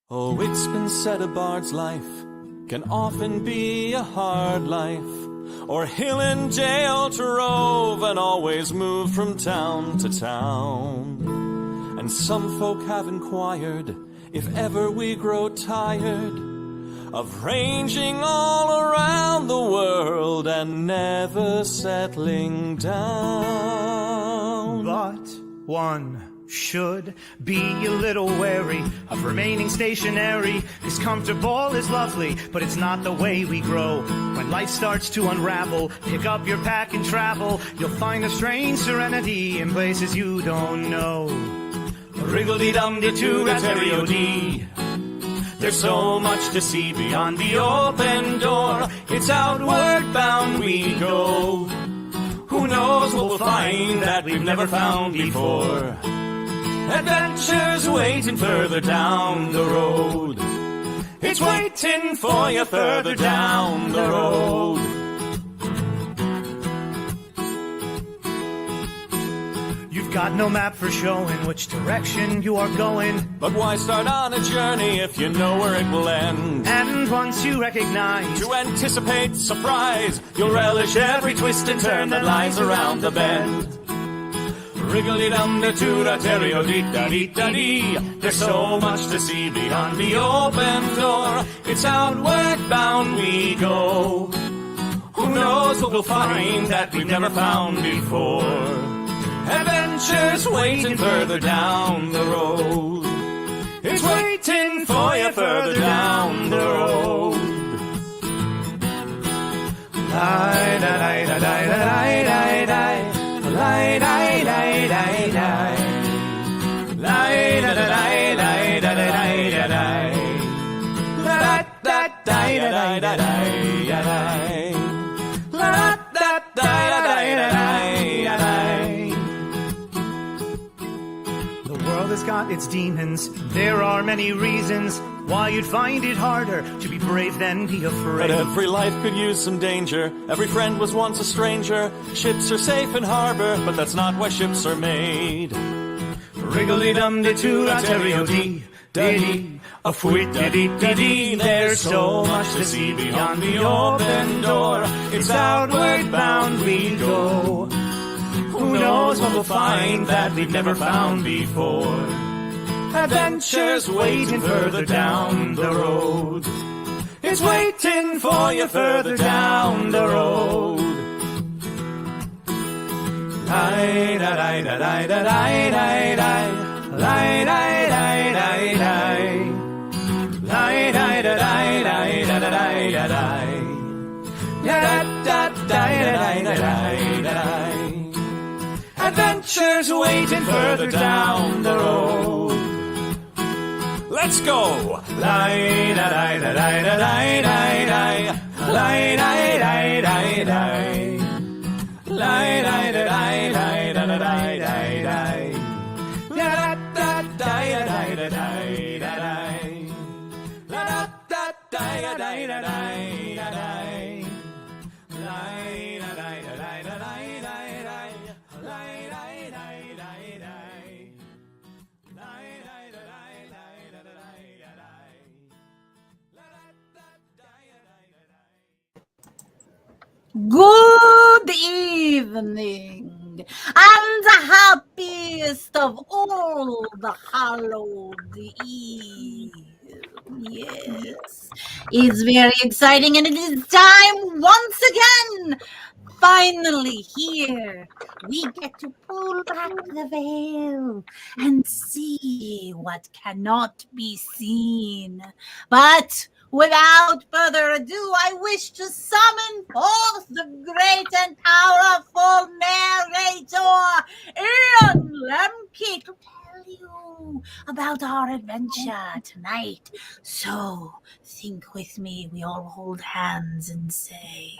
Oh, it's been said a bard's life can often be a hard life, or hill and jail to rove and always move from town to town. And some folk have inquired if ever we grow tired of ranging all around the world and never settling down. But one should be a little wary of remaining stationary, 'cause comfortable is lovely, but it's not the way we grow. When life starts to unravel, pick up your pack and travel. You'll find a strange serenity in places you don't know. Wriggle-dee-dum-dee-doo-da-terry-o-dee. There's so much to see beyond the open door. It's outward bound we go. Who knows what we'll find that we've never found before. Adventures waiting further down the road. It's waiting for you further down the road. You've got no map for showing which direction you are going. But why start on a journey if you know where it will end? And once you recognize, to anticipate surprise, you'll relish every twist and turn that lies around the bend. Wriggle-dee-dum-dee-doo-da-terry-o-dee-da-dee-da-dee. There's so much to see beyond the open door. It's outward bound we go. Who knows what we'll find that we've never found before. Adventures waiting further down the road. It's waiting for you further down the road. Lie-da-lie-da-lie-da-lie-da-lie. Lie-da-lie-da-lie-da-lie. Lie-da-da-lie-da-lie-da-lie-da-lie. La-da-da-lie-da-lie-da-lie. La-da-da-lie-da-lie-da-lie. The world has got its demons. There are many reasons why you'd find it harder to be brave than be afraid. But every life could use some danger. Every friend was once a stranger. Ships are safe in harbor, but that's not why ships are made. Wriggle-dee-dum-dee-doo-da-terry-o-dee, da-dee, a fwit-da-dee-da-dee. There's so much to see beyond the open door. It's outward bound we go. Who knows what we'll find that we've never found before. Adventures waiting further down the road. It's waiting for you further down the road. Lie-da-lie-da-lie-da-lie-da-lie. Lie-da-lie-da-lie-da-lie. Lie-da-lie-da-lie-da-lie-da-lie. Da-da-da-da-da-da-da-da-da. Adventures waiting further down the road. Let's go! Lie-da-lie-da-lie-da-lie-da-lie. Lie-da-lie-da-lie-da-lie. Lie-da-lie-da-lie-da-lie-da-lie. La-da-da-da-da-da-da-da-da. La-da-da-da-da-da-da-da-da. Good evening, and the happiest of all the hallowed Eve. Yes, it's very exciting, and it is time once again. Finally, here we get to pull back the veil and see what cannot be seen. But without further ado, I wish to summon forth the great and powerful narrator, Ian Lemke, to tell you about our adventure tonight. So think with me, we all hold hands and say,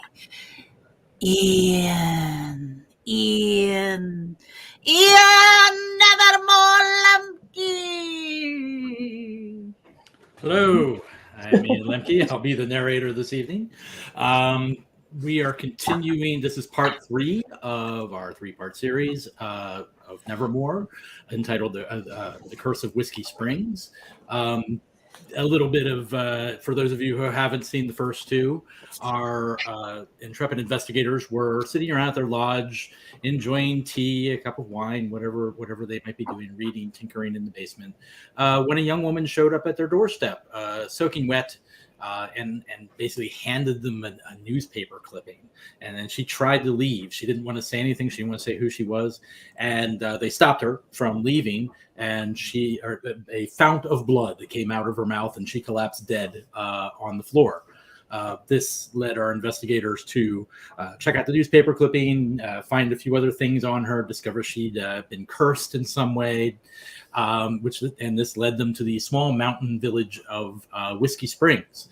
Ian, Nevermore Lemke. Hello, I'm Ian Lemke. I'll be the narrator this evening. We are continuing. This is part 3 of our 3-part series of Nevermore, entitled "The Curse of Whiskey Springs." a little bit of, for those of you who haven't seen the first two, our intrepid investigators were sitting around at their lodge, enjoying tea, a cup of wine, whatever they might be doing, reading, tinkering in the basement, when a young woman showed up at their doorstep, soaking wet, and basically handed them a newspaper clipping. And then she tried to leave. She didn't want to say anything. She didn't want to say who she was. And they stopped her from leaving. And a fount of blood came out of her mouth, and she collapsed dead on the floor. This led our investigators to check out the newspaper clipping, find a few other things on her, discover she'd been cursed in some way, and this led them to the small mountain village of Whiskey Springs,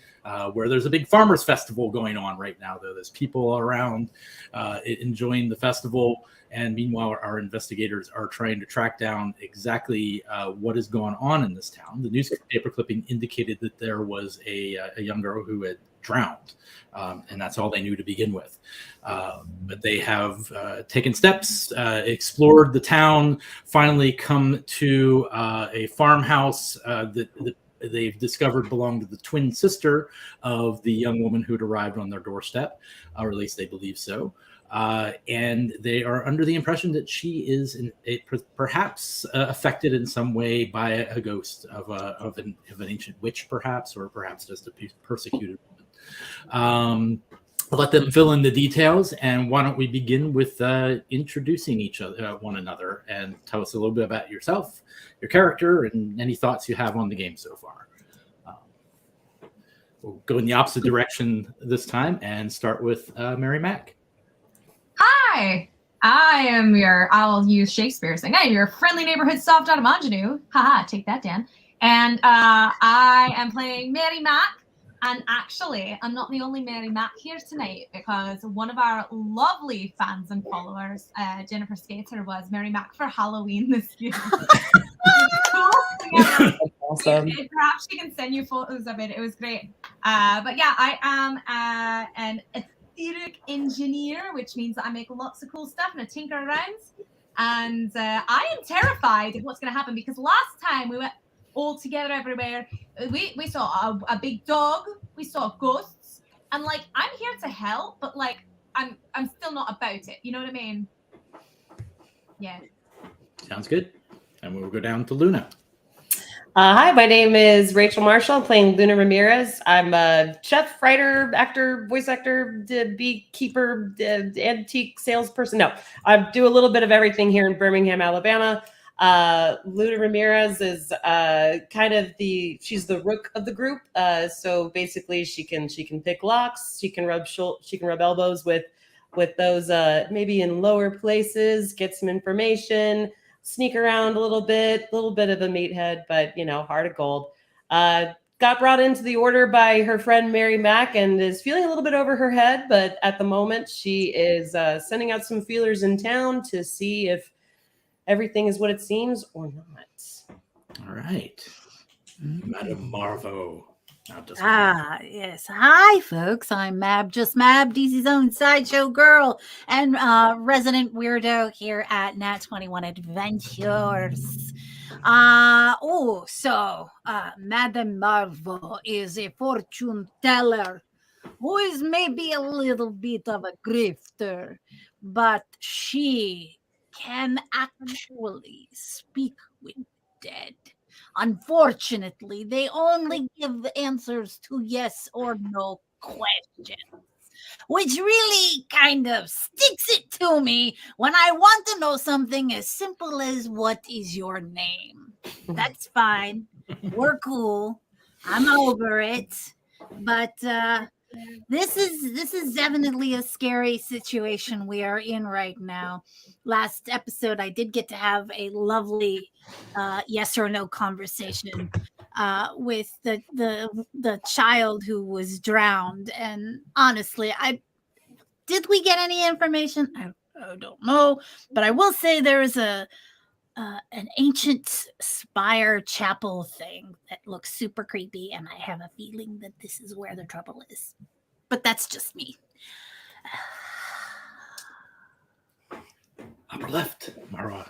where there's a big farmers festival going on right now. There's people around enjoying the festival. And meanwhile, our investigators are trying to track down exactly what is going on in this town. The newspaper clipping indicated that there was a young girl who had drowned, and that's all they knew to begin with. But they have taken steps, explored the town, finally come to a farmhouse that they've discovered belonged to the twin sister of the young woman who'd arrived on their doorstep, or at least they believe so. And they are under the impression that she is perhaps affected in some way by a ghost of an ancient witch, perhaps, or perhaps just a persecuted woman. I'll let them fill in the details, and why don't we begin with introducing one another, and tell us a little bit about yourself, your character, and any thoughts you have on the game so far. We'll go in the opposite direction this time and start with Mary Mac. Hi, I'll use Shakespeare saying, hey, your friendly neighborhood soft out of ingenue. Haha, take that, Dan. And I am playing Mary Mac. And actually, I'm not the only Mary Mac here tonight, because one of our lovely fans and followers, Jennifer Skater, was Mary Mac for Halloween this year. Awesome. Perhaps she can send you photos of it. It was great. But yeah, I am an etheric engineer, which means that I make lots of cool stuff and I tinker around. And I am terrified of what's going to happen, because last time we went all together everywhere, we saw a big dog, we saw ghosts, and like, I'm here to help, but like, I'm still not about it. You know what I mean? Yeah. Sounds good. And we'll go down to Luna. Hi, my name is Rachel Marshall. I'm playing Luna Ramirez. I'm a chef, writer, actor, voice actor, beekeeper, antique salesperson. No, I do a little bit of everything here in Birmingham, Alabama. Luna Ramirez is she's the rook of the group. So basically, she can pick locks. She can rub elbows with those maybe in lower places. Get some information. Sneak around a little bit of a meathead, but heart of gold. Got brought into the order by her friend Mary Mac and is feeling a little bit over her head, but at the moment she is sending out some feelers in town to see if everything is what it seems or not. All right. Madame Marvo. Yes. Hi, folks. I'm Mab, just Mab, DC's own sideshow girl and resident weirdo here at Nat 21 Adventures. Madame Marvo is a fortune teller who is maybe a little bit of a grifter, but she can actually speak with dead. Unfortunately, they only give answers to yes or no questions, which really kind of sticks it to me when I want to know something as simple as what is your name. That's fine. We're cool. I'm over it. But this is definitely a scary situation we are in right now. Last episode, I did get to have a lovely yes or no conversation with the child who was drowned, and honestly, did we get any information? I don't know, but I will say there is an ancient spire chapel thing that looks super creepy, and I have a feeling that this is where the trouble is. But that's just me. Upper left, Marwa.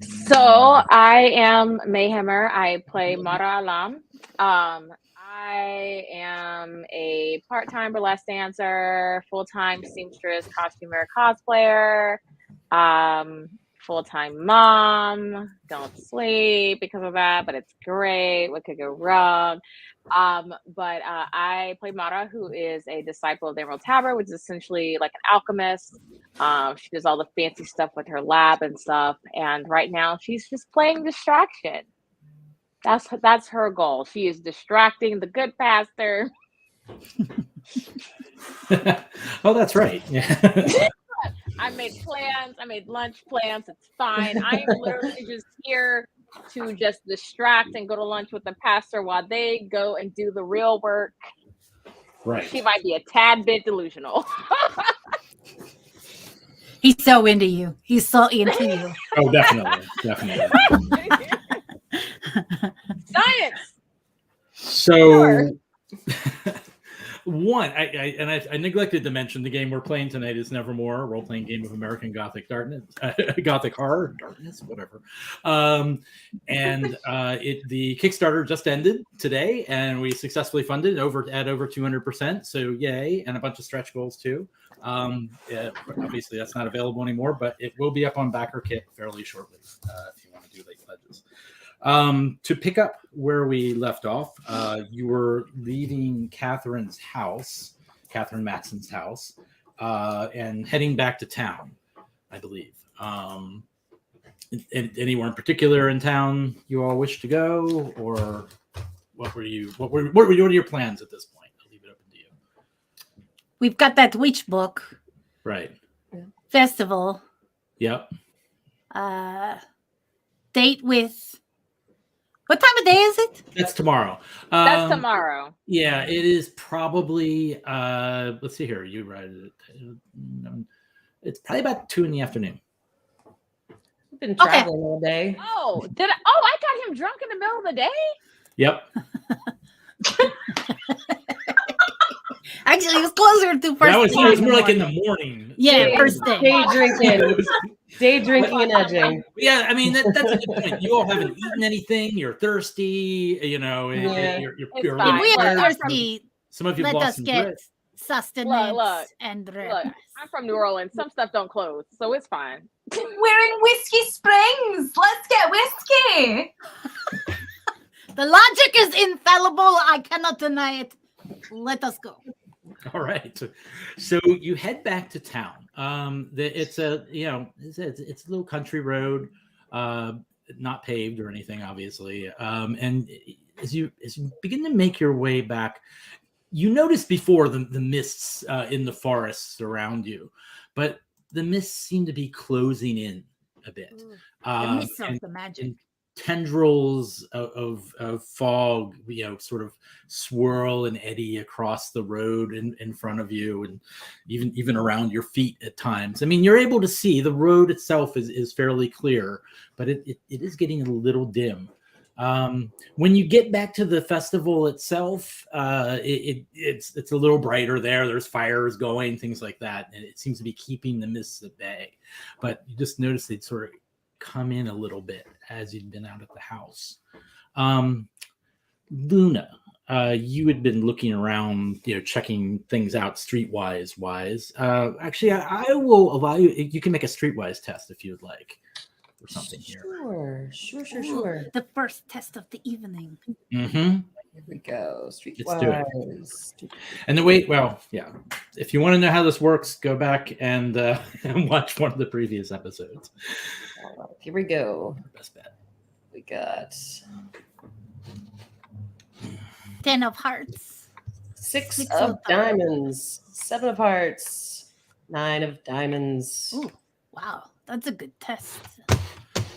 So I am Mayhemmer. I play Mara Alam. I am a part-time burlesque dancer, full-time seamstress, costumer, cosplayer, full-time mom. Don't sleep because of that, but it's great. What could go wrong? But I play Mara, who is a disciple of the Emerald Tower, which is essentially like an alchemist. She does all the fancy stuff with her lab and stuff. And right now she's just playing distraction. That's her goal. She is distracting the good pastor. Oh, that's right. Yeah. I made plans. I made lunch plans. It's fine. I am literally just here to just distract and go to lunch with the pastor while they go and do the real work. Right. She might be a tad bit delusional. He's so into you. He's so into you. Oh, definitely. Definitely. Science. So, one, I neglected to mention the game we're playing tonight is Nevermore, a role-playing game of American Gothic darkness, Gothic horror, darkness, whatever. The Kickstarter just ended today, and we successfully funded at over 200%. So yay, and a bunch of stretch goals too. Yeah, obviously that's not available anymore, but it will be up on BackerKit fairly shortly if you want to do late pledges. To pick up where we left off, you were leaving Catherine Matson's house, and heading back to town, I believe. Anywhere in particular in town you all wish to go, or what are your plans at this point? I'll leave it open to you. We've got that witch book. Right. Festival. Yep. Date with. What time of day is it? That's tomorrow. That's tomorrow. Yeah, it is probably. Let's see here. You write it. It's probably about 2 p.m. We've been traveling all day. Oh, I got him drunk in the middle of the day? Yep. Actually, it was closer to first. It was more like in the morning. Yeah, first thing. Day drinking and edging. Yeah, I mean that's a good point. You all haven't eaten anything. You're thirsty. You know, you're If we are thirsty, some of you let lost us some get grit. sustenance and rest. Look, I'm from New Orleans. Some stuff don't close, so it's fine. We're in Whiskey Springs. Let's get whiskey. The logic is infallible. I cannot deny it. Let us go. All right, so you head back to town. It's a little country road, not paved or anything, obviously. And as you begin to make your way back, you notice before the mists in the forests around you, but the mists seem to be closing in a bit. The mists of the magic. Tendrils of fog, sort of swirl and eddy across the road in front of you, and even around your feet at times. I mean, you're able to see the road itself is fairly clear, but it is getting a little dim. When you get back to the festival itself, it's a little brighter there. There's fires going, things like that, and it seems to be keeping the mists at bay. But you just notice they'd sort of come in a little bit as you'd been out at the house. Luna, you had been looking around, checking things out streetwise. Actually, I will allow you. You can make a streetwise test if you'd like, or something here. Sure. The first test of the evening. Mm-hmm. Here we go. Let's do it. Streetwise. And if you want to know how this works, go back and watch one of the previous episodes. All right, here we go. Best bet. We got 10 of hearts. 6 of diamonds. 7 of hearts. 9 of diamonds. Ooh, wow, that's a good test.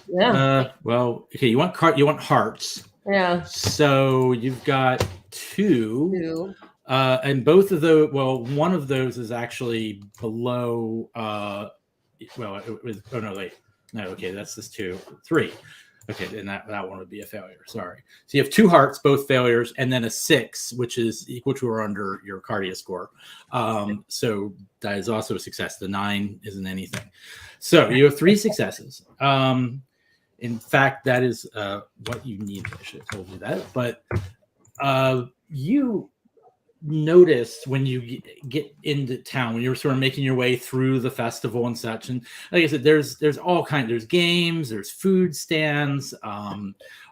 Yeah. Okay. You want hearts. Yeah. So you've got 2. And both of those. Well, one of those is actually below. It was. Oh no, wait. No, okay, that's this 2, 3. Okay, then that one would be a failure. Sorry. So you have 2 hearts, both failures, and then a 6, which is equal to or under your Cardia score. So that is also a success. The 9 isn't anything. So you have 3 successes. In fact, that is what you need. I should have told you that. But you noticed when you get into town, when you're sort of making your way through the festival and such, and like I said, there's all kinds. There's games, there's food stands,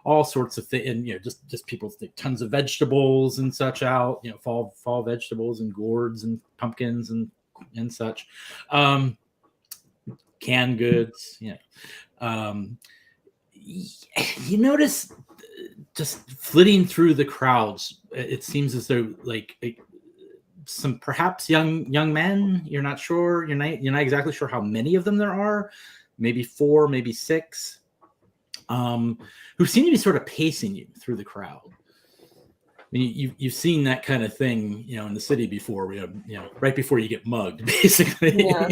all sorts of things, and just people think tons of vegetables and such out. Fall vegetables and gourds and pumpkins and such. Canned goods. You notice just flitting through the crowds, it seems as though some perhaps young men. You're not sure. You're not exactly sure how many of them there are. Maybe 4, maybe 6, who seem to be sort of pacing you through the crowd. I mean, you've seen that kind of thing, in the city before. Right before you get mugged, basically. Yeah.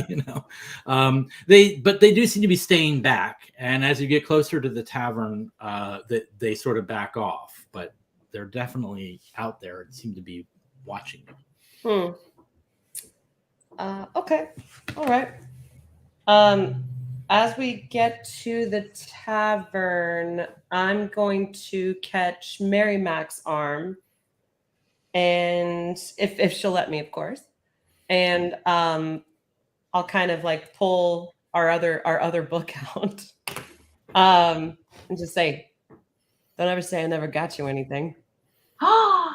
They do seem to be staying back, and as you get closer to the tavern, they sort of back off. But they're definitely out there and seem to be watching you. Okay, all right. As we get to the tavern, I'm going to catch Mary Mac's arm. And if she'll let me, of course, and I'll kind of pull our other book out, and just say, "Don't ever say I never got you anything." Oh,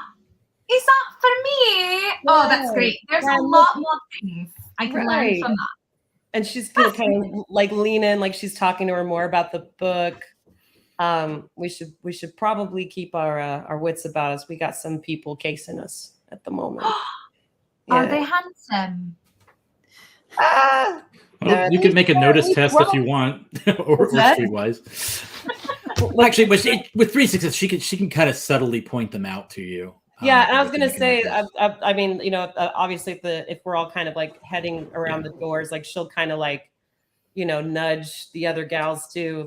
is that for me? Yeah. Oh, that's great. There's a lot more things I can learn from that. And she's gonna kind of lean in, like she's talking to her more about the book. We should probably keep our wits about us. We got some people casing us at the moment. Yeah. Are they handsome? Well, you can make a notice test if you want, or streetwise. Well, actually, with 3 successes, she can kind of subtly point them out to you. Yeah, and I was gonna say, I mean, obviously, if we're all kind of heading around the doors, she'll kind of nudge the other gals too,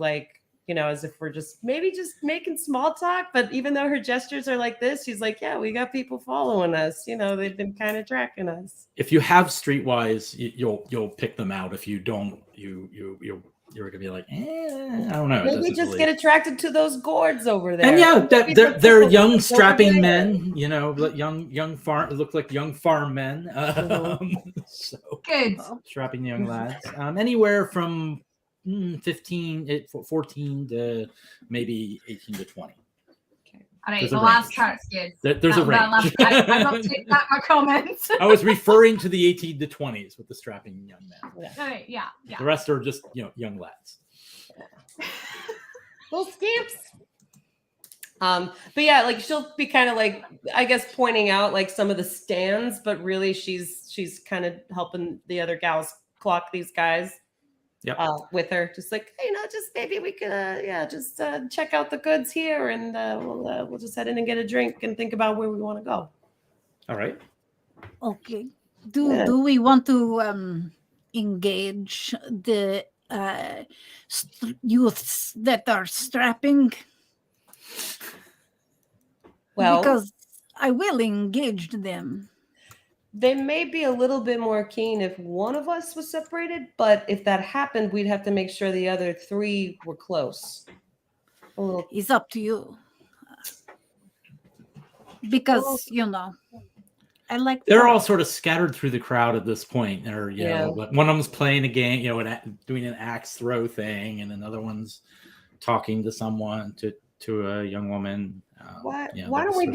as if we're just making small talk. But even though her gestures are like this, she's like, yeah, we got people following us. They've been kind of tracking us. If you have streetwise, you'll pick them out. If you don't, you're gonna be like, I don't know. Maybe just get attracted to those gourds over there. And yeah, they're young, strapping men. Young farm look like young farm men. So good, strapping young lads. Anywhere from 14 to maybe 18 to 20. Okay. All right, the last part's good. There's a range. I'm not taking back my comments. I was referring to the 18 to 20s with the strapping young men. Yeah. All right, yeah. The rest are just young lads. Little scamps. But yeah, she'll be kind of I guess pointing out some of the stands, but really she's kind of helping the other gals clock these guys. Yep. With her, just just maybe we could, just check out the goods here, and we'll just head in and get a drink and think about where we want to go. All right. Okay. Do we want to engage the youths that are strapping? Well, because I will engage them. They may be a little bit more keen if one of us was separated, but if that happened, we'd have to make sure the other 3 were close. It's up to you. Because, I like... They're all sort of scattered through the crowd at this point. Or, one of them's playing a game, doing an axe throw thing, and another one's talking to someone, to a young woman. Why don't we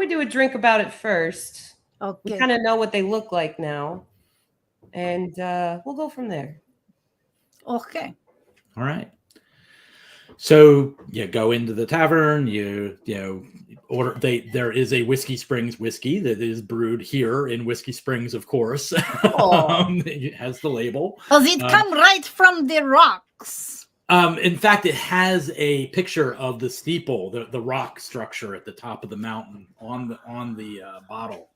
do a drink about it first? Okay. We kind of know what they look like now, and we'll go from there. Okay. All right. So you go into the tavern. You order. There is a Whiskey Springs whiskey that is brewed here in Whiskey Springs, of course. It has the label. Does it come right from the rocks? In fact, it has a picture of the steeple, the rock structure at the top of the mountain on the bottle.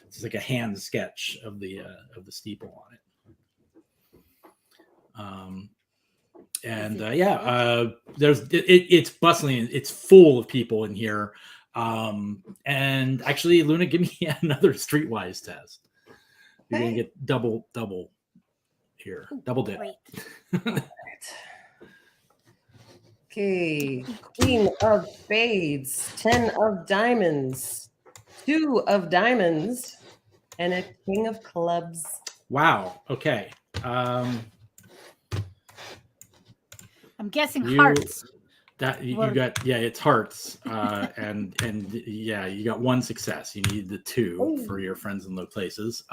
It's like a hand sketch of the steeple on it. It's bustling. It's full of people in here. And actually, Luna, give me another streetwise test. You're gonna get double here, double dip. Okay, Queen of Spades, 10 of Diamonds, 2 of Diamonds, and a King of Clubs. Wow. Okay. I'm guessing You- hearts. That you Were- got, yeah, it's hearts, and yeah, you got 1 success. You need the 2 for your friends in low places.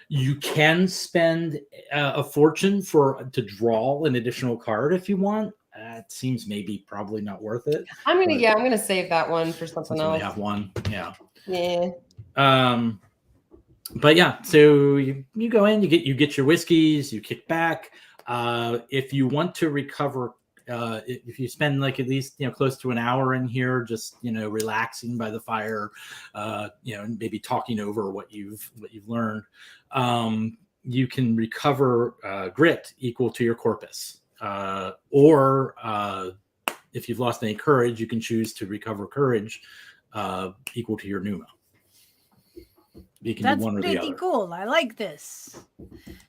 You can spend a fortune to draw an additional card if you want. It seems maybe probably not worth it. I'm but gonna save that one for something since you only else. have 1, yeah. Yeah. But yeah, so you go in, you get your whiskeys, you kick back. If you want to recover, if you spend like at least close to an hour in here, just relaxing by the fire, and maybe talking over what you've learned, you can recover grit equal to your corpus, or if you've lost any courage, you can choose to recover courage equal to your pneuma. You can That's do one or the pretty other. cool. I like this.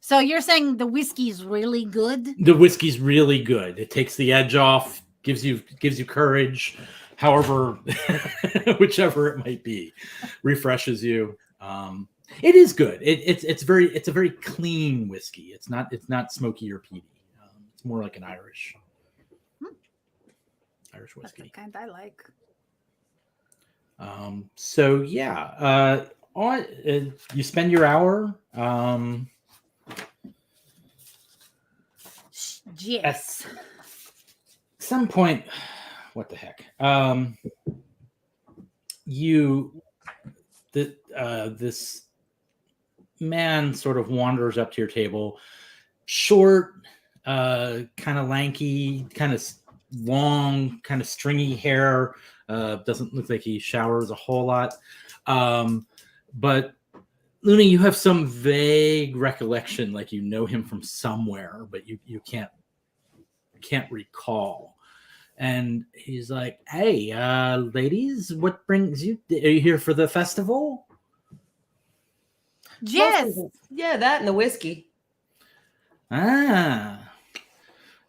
So you're saying the whiskey is really good? The whiskey's really good. It takes the edge off, gives you courage, however, whichever it might be, refreshes you. It is good. It's a very clean whiskey. It's not smoky or peaty. It's more like an Irish That's whiskey. the kind I like. So yeah, you spend your hour. Yes. At some point, what the heck? This man sort of wanders up to your table, short, kind of lanky, kind of long, kind of stringy hair. Doesn't look like he showers a whole lot. But Luna, you have some vague recollection, like you know him from somewhere, but you can't recall. And he's like, "Hey, ladies, what brings you? Are you here for the festival?" Yes. Yeah, that and the whiskey. Ah.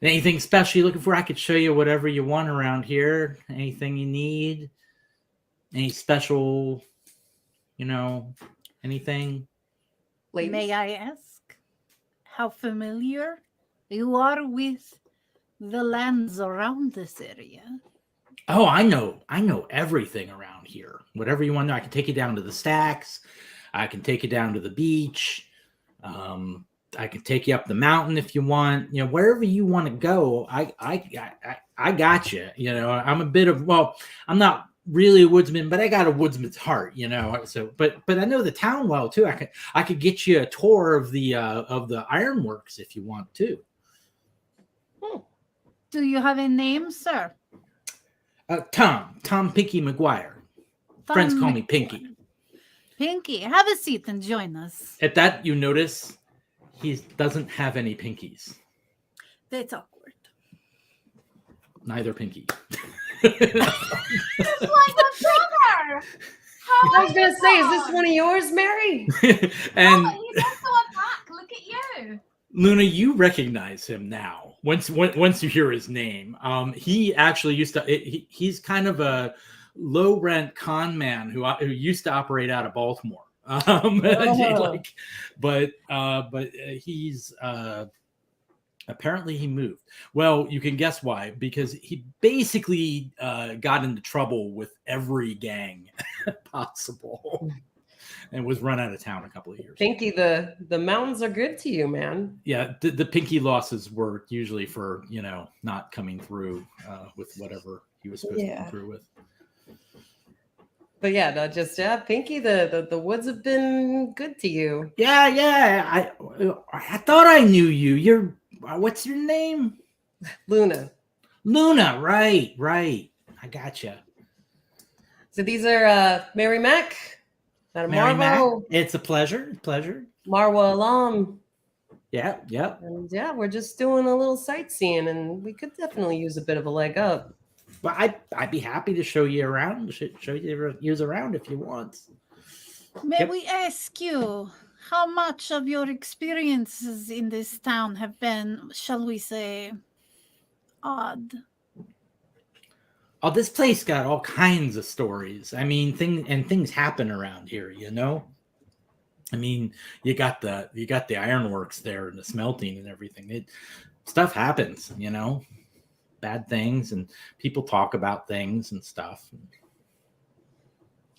Anything special you're looking for? I could show you whatever you want around here. Anything you need? Any special, anything? Ladies. May I ask how familiar you are with the lands around this area? Oh, I know everything around here. Whatever you want to know, I can take you down to the stacks. I can take you down to the beach. I can take you up the mountain if you want. Wherever you want to go, I got you. I'm a bit of I'm not really a woodsman, but I got a woodsman's heart. So, but I know the town well too. I could get you a tour of the ironworks if you want to. Do you have a name, sir? Tom Pinky McGuire. Friends call me Pinky. Pinky, have a seat and join us. At that, you notice he doesn't have any pinkies. That's awkward. Neither pinky. It's like a brother. I was gonna say, is this one of yours, Mary? And Oh, he's also a black. Look at you. Luna, you recognize him now. Once you hear his name, he actually used to. He's kind of a low rent con man who used to operate out of Baltimore. But he's apparently he moved. Well, you can guess why, because he basically got into trouble with every gang possible and was run out of town a couple of years. Pinky, the mountains are good to you, man. Yeah, the pinky losses were usually for not coming through with whatever he was supposed to come through with. But yeah, no, just Pinky, the woods have been good to you. Yeah. I thought I knew you. You're what's your name? Luna. Luna, right. I gotcha. So these are Mary Mac, Mary Marvo. Mac, it's a pleasure. Marwa alum. Yeah. And yeah, we're just doing a little sightseeing, and we could definitely use a bit of a leg up. Well, I'd be happy to show you around. Show you around if you want. May we ask you how much of your experiences in this town have been, shall we say, odd? Oh, this place got all kinds of stories. I mean, things happen around here, you know. I mean, you got the ironworks there and the smelting and everything. Stuff happens, you know, bad things, and people talk about things and stuff.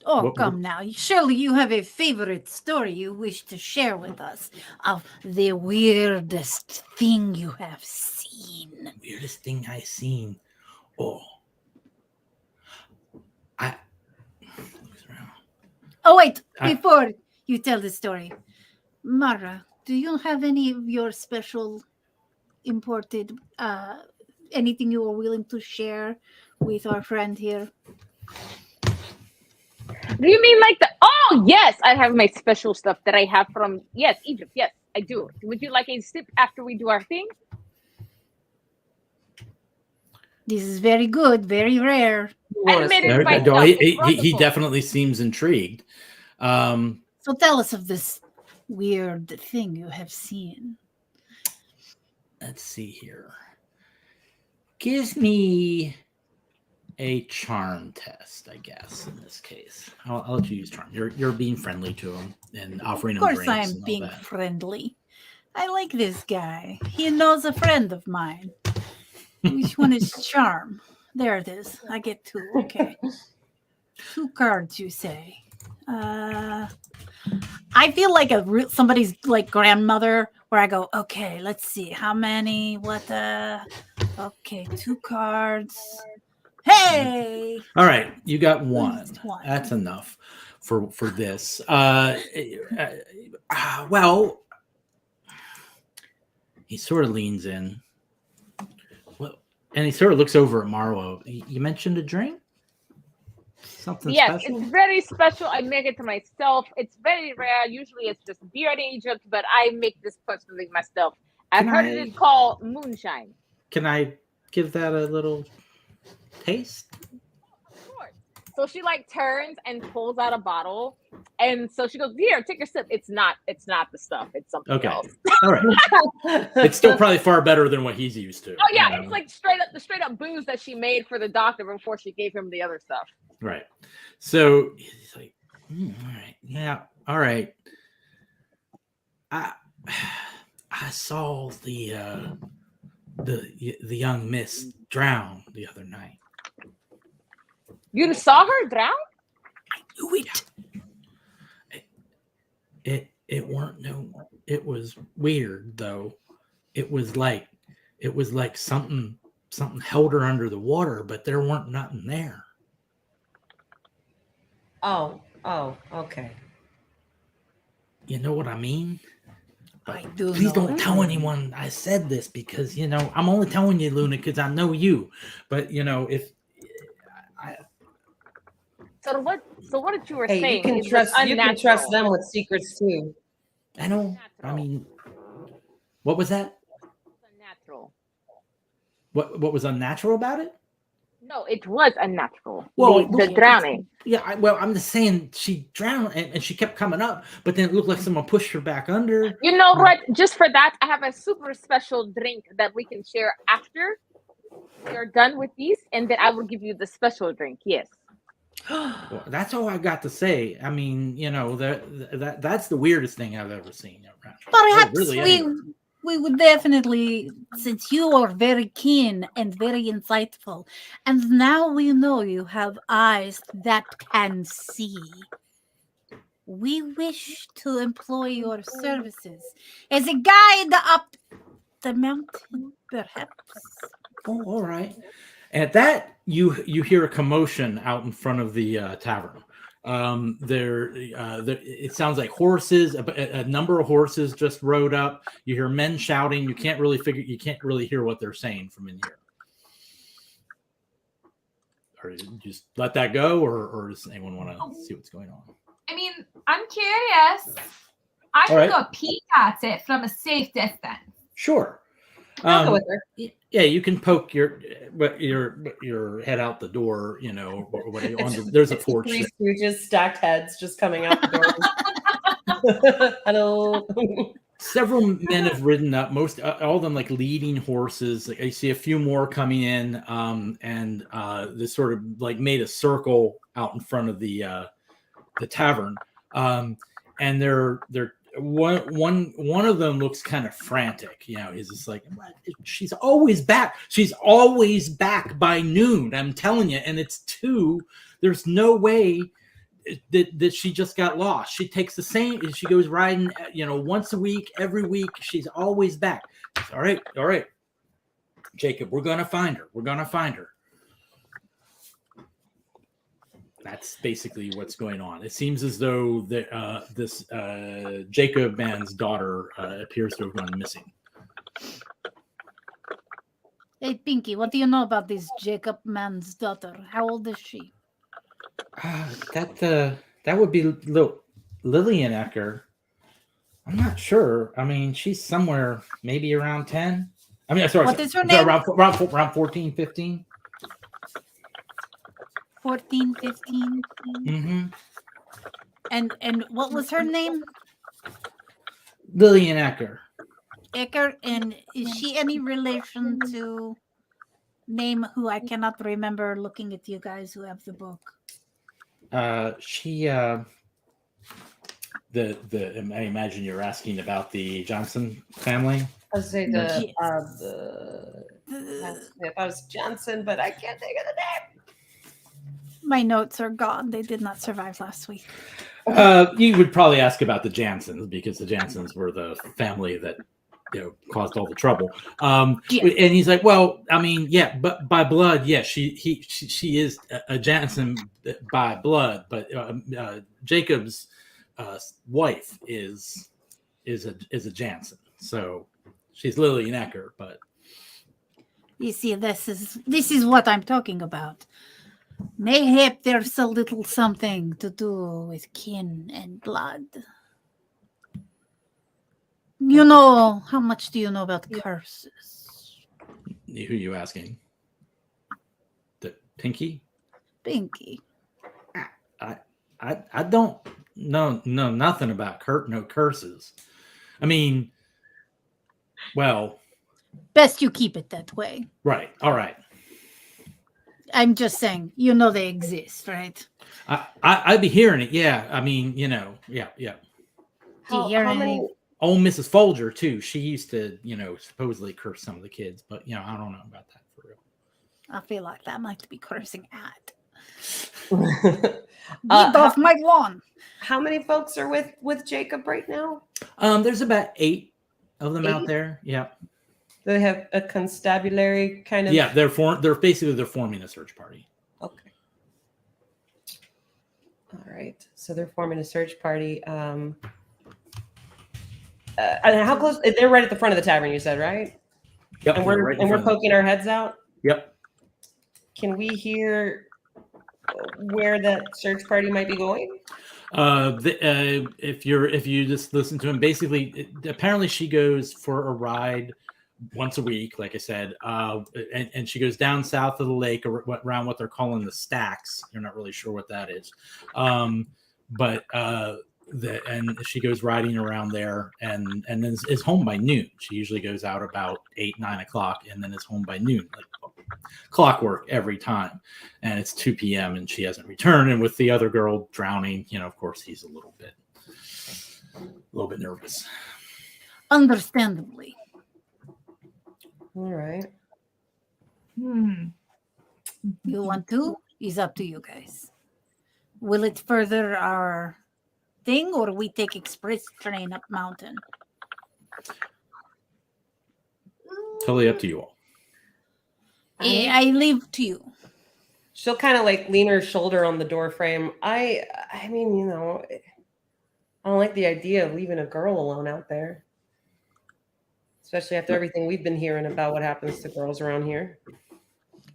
Oh, What- come now. Surely you have a favorite story you wish to share with us of the weirdest thing you have seen. Weirdest thing I seen. Oh, I. Oh, wait, I- before you tell the story, Mara, do you have any of your special imported, anything you are willing to share with our friend here? Do you mean like the? Oh yes, I have my special stuff that I have from Egypt. Yes, I do. Would you like a sip after we do our thing? This is very good, very rare. I made it There- myself. no, It's he wonderful. definitely seems intrigued. So tell us of this weird thing you have seen. Let's see here. Give me a charm test, I guess. In this case, I'll let you use charm. You're being friendly to him and offering Of him course, drinks I'm and all being that. friendly. I like this guy. He knows a friend of mine. Which one is charm? There it is. I get 2. Okay. 2 cards, you say. I feel like somebody's like grandmother where I go, okay, let's see. How many? What? Okay, 2 cards. Hey! All right, you got 1. Just 1. That's enough for this. Well, he sort of leans in. Well, and he sort of looks over at Marlo. You mentioned a drink? Something Yes, special? it's very special. I make it to myself. It's very rare. Usually it's just beer in Egypt, but I make this personally myself. I've Can heard I- it is called moonshine. Can I give that a little taste? Of course. So she like turns and pulls out a bottle, and so she goes, "Here, take a sip." It's not the stuff. It's something Okay. else. All right. It's still probably far better than what he's used to. Oh yeah, you know? it's like the straight up booze that she made for the doctor before she gave him the other stuff. Right. So he's like, all right, yeah, all right. I saw the young miss drown the other night. You saw her drown? Knew it. It weren't no. It was weird though. It was like something held her under the water, but there weren't nothing there. Oh, okay. You know what I mean? I do Please know. don't tell anyone I said this because, you know, I'm only telling you, Luna, because I know you. But, you know, if I, So what did you were Hey, saying? you It can was trust unnatural. them with secrets too. I know, I mean, what was that? Unnatural. What was unnatural about it? No, it was unnatural. Well, the drowning. Yeah, I'm just saying she drowned and she kept coming up, but then it looked like someone pushed her back under. You know what? Just for that, I have a super special drink that we can share after you're done with these, and then I will give you the special drink. Yes. Well, that's all I got to say. I mean, you know, that's the weirdest thing I've ever seen. Perhaps Really, anywhere. we would definitely, since you are very keen and very insightful, and now we know you have eyes that can see. We wish to employ your services as a guide up the mountain, perhaps. Oh, all right. At that, you hear a commotion out in front of the tavern. There, it sounds like horses. A number of horses just rode up. You hear men shouting. You can't really hear what they're saying from in here. Or you just let that go, or does anyone want to see what's going on? I mean, I'm curious. I can right. go peek at it from a safe distance. Sure. I'll go with her. Yeah, you can poke your head out the door. You know, there's a porch. Three Stooges stacked heads just coming out the door. Hello. several men have ridden up. Most all of them like leading horses. Like I see a few more coming in, and they sort of like made a circle out in front of the tavern, and they're one of them looks kind of frantic. You know, he's just like, she's always back. She's always back by noon. I'm telling you, and it's 2. There's no way that she just got lost. She takes the same. She goes riding, once a week, every week. She's always back. All right, Jacob. We're gonna find her. That's basically what's going on. It seems as though this Jacob man's daughter appears to have gone missing. Hey, Pinky, what do you know about this Jacob man's daughter? How old is she? That would be Lillian Ecker. I'm not sure. I mean, she's somewhere maybe around 10. I mean, sorry. What is her name? Around 14, 15. 14, 15. Mm-hmm. And what was her name? Lillian Ecker. Ecker. And is she any relation to name who I cannot remember looking at you guys who have the book? She I imagine you're asking about the Johnson family. I was say I was Johnson, but I can't think of the name. My notes are gone. They did not survive last week. You would probably ask about the Jansons because the Jansons were the family that caused all the trouble. And he's like, well, I mean, yeah, but by blood, yeah, she is a Jansen by blood, but Jacob's wife is a Jansen, so she's Lillian Ecker. But you see, this is what I'm talking about. Mayhap there's a little something to do with kin and blood. You know, how much do you know about curses? Who are you asking? The Pinky? Pinky. I don't know nothing about no curses. I mean, well, best you keep it that way. Right. All right. I'm just saying, they exist, right? I'd be hearing it. Yeah. I mean, yeah. Do you hear anything? Oh, Mrs. Folger too. She used to, supposedly curse some of the kids, but I don't know about that for real. I feel like that might be cursing at. Get off my lawn. How many folks are with Jacob right now? There's about 8 of them out there. Yeah. They have a constabulary kind of. Yeah, they're forming a search party. Okay. All right. So they're forming a search party. And how close? They're right at the front of the tavern, you said, right? Yep. And we're poking our heads out. Yep. Can we hear where that search party might be going? If you just listen to him, basically, apparently she goes for a ride once a week, like I said, and she goes down south of the lake around what they're calling the stacks. You're not really sure what that is, but and she goes riding around there, and then is home by noon. She usually goes out about 8-9 o'clock, and then is home by noon, like clockwork every time. And it's 2 p.m. and she hasn't returned. And with the other girl drowning, of course, he's a little bit nervous. Understandably. All right. You want to? It's up to you guys. Will it further our thing, or we take express train up mountain? Totally up to you all. I leave to you. She'll kind of like lean her shoulder on the door frame. I mean, I don't like the idea of leaving a girl alone out there. Especially after everything we've been hearing about what happens to girls around here.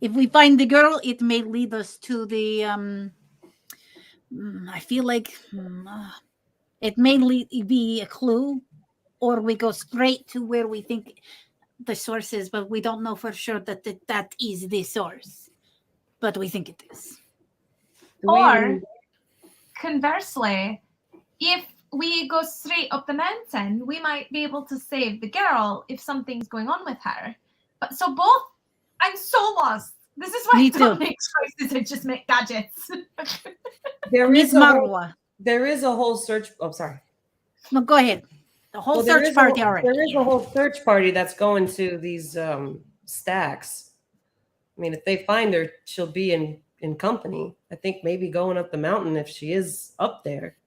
If we find the girl, it may lead us to the, I feel like it may be a clue, or we go straight to where we think the source is, but we don't know for sure that is the source. But we think it is. Or conversely, if we go straight up the mountain, we might be able to save the girl if something's going on with her. But so both, I'm so lost. This is why Me I don't too. make choices. I just make gadgets. Miss Marwa. There is a whole search. Oh, sorry. No, go ahead. The whole Well, there search is party a, already. There is a whole search party that's going to these stacks. I mean, if they find her, she'll be in company. I think maybe going up the mountain, if she is up there,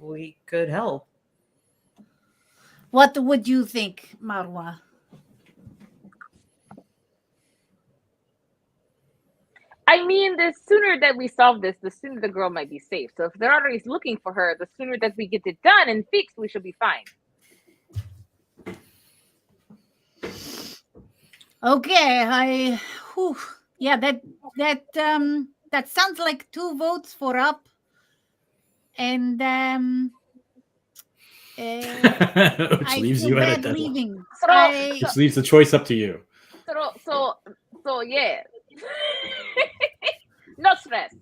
we could help. What would you think, Marwa? I mean, the sooner that we solve this, the sooner the girl might be safe. So if they're already looking for her, the sooner that we get it done and fixed, we should be fine. Okay, yeah, that sounds like 2 votes for up, and Which I leaves feel you at a bad deadlock. leaving. Which leaves the choice up to you. So yeah. No stress.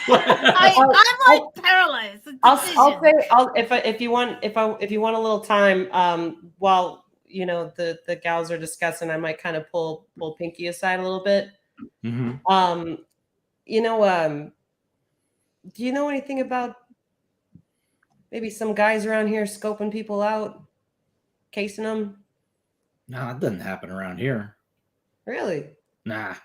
I'm like paralyzed. If you want a little time, while the gals are discussing, I might kind of pull Pinky aside a little bit. Mm-hmm. Do you know anything about maybe some guys around here scoping people out, casing them? No, it doesn't happen around here. Really? Nah.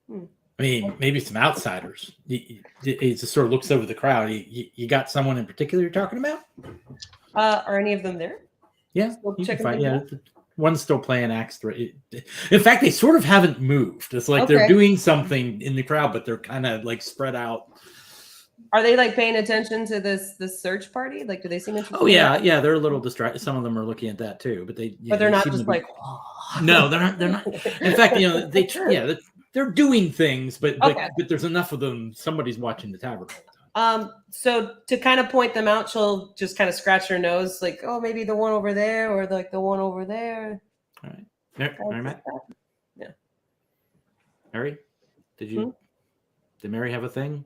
I mean, maybe some outsiders. He just sort of looks over the crowd. You got someone in particular you're talking about? Are any of them there? Yeah, Still you can checking find, things yeah. One's still playing Axe 3. In fact, they sort of haven't moved. It's like they're Okay. doing something in the crowd, but they're kind of like spread out. Are they like paying attention to this search party? Like, do they seem interested? Oh yeah, yeah. They're a little distracted. Some of them are looking at that too, but They're not seem just to be- like. No, they're not. They're not. In fact, they're doing things, but there's enough of them. Somebody's watching the tavern all the time. So to kind of point them out, she'll just kind of scratch her nose, like, oh, maybe the one over there, or like the one over there. All right. Mary, Matt? Yeah. Mary, did Mary have a thing?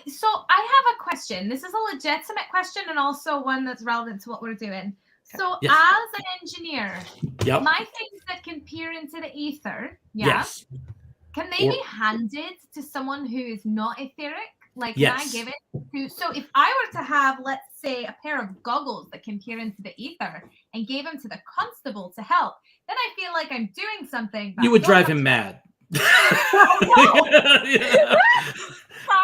So I have a question. This is a legitimate question and also one that's relevant to what we're doing. So Yes. as an engineer, Yep. my things that can peer into the ether, Yes. can they be handed to someone who is not etheric? Like, Yes. can I give it to? So if I were to have, let's say, a pair of goggles that can peer into the ether and gave them to the constable to help, then I feel like I'm doing something. You would drive him mad.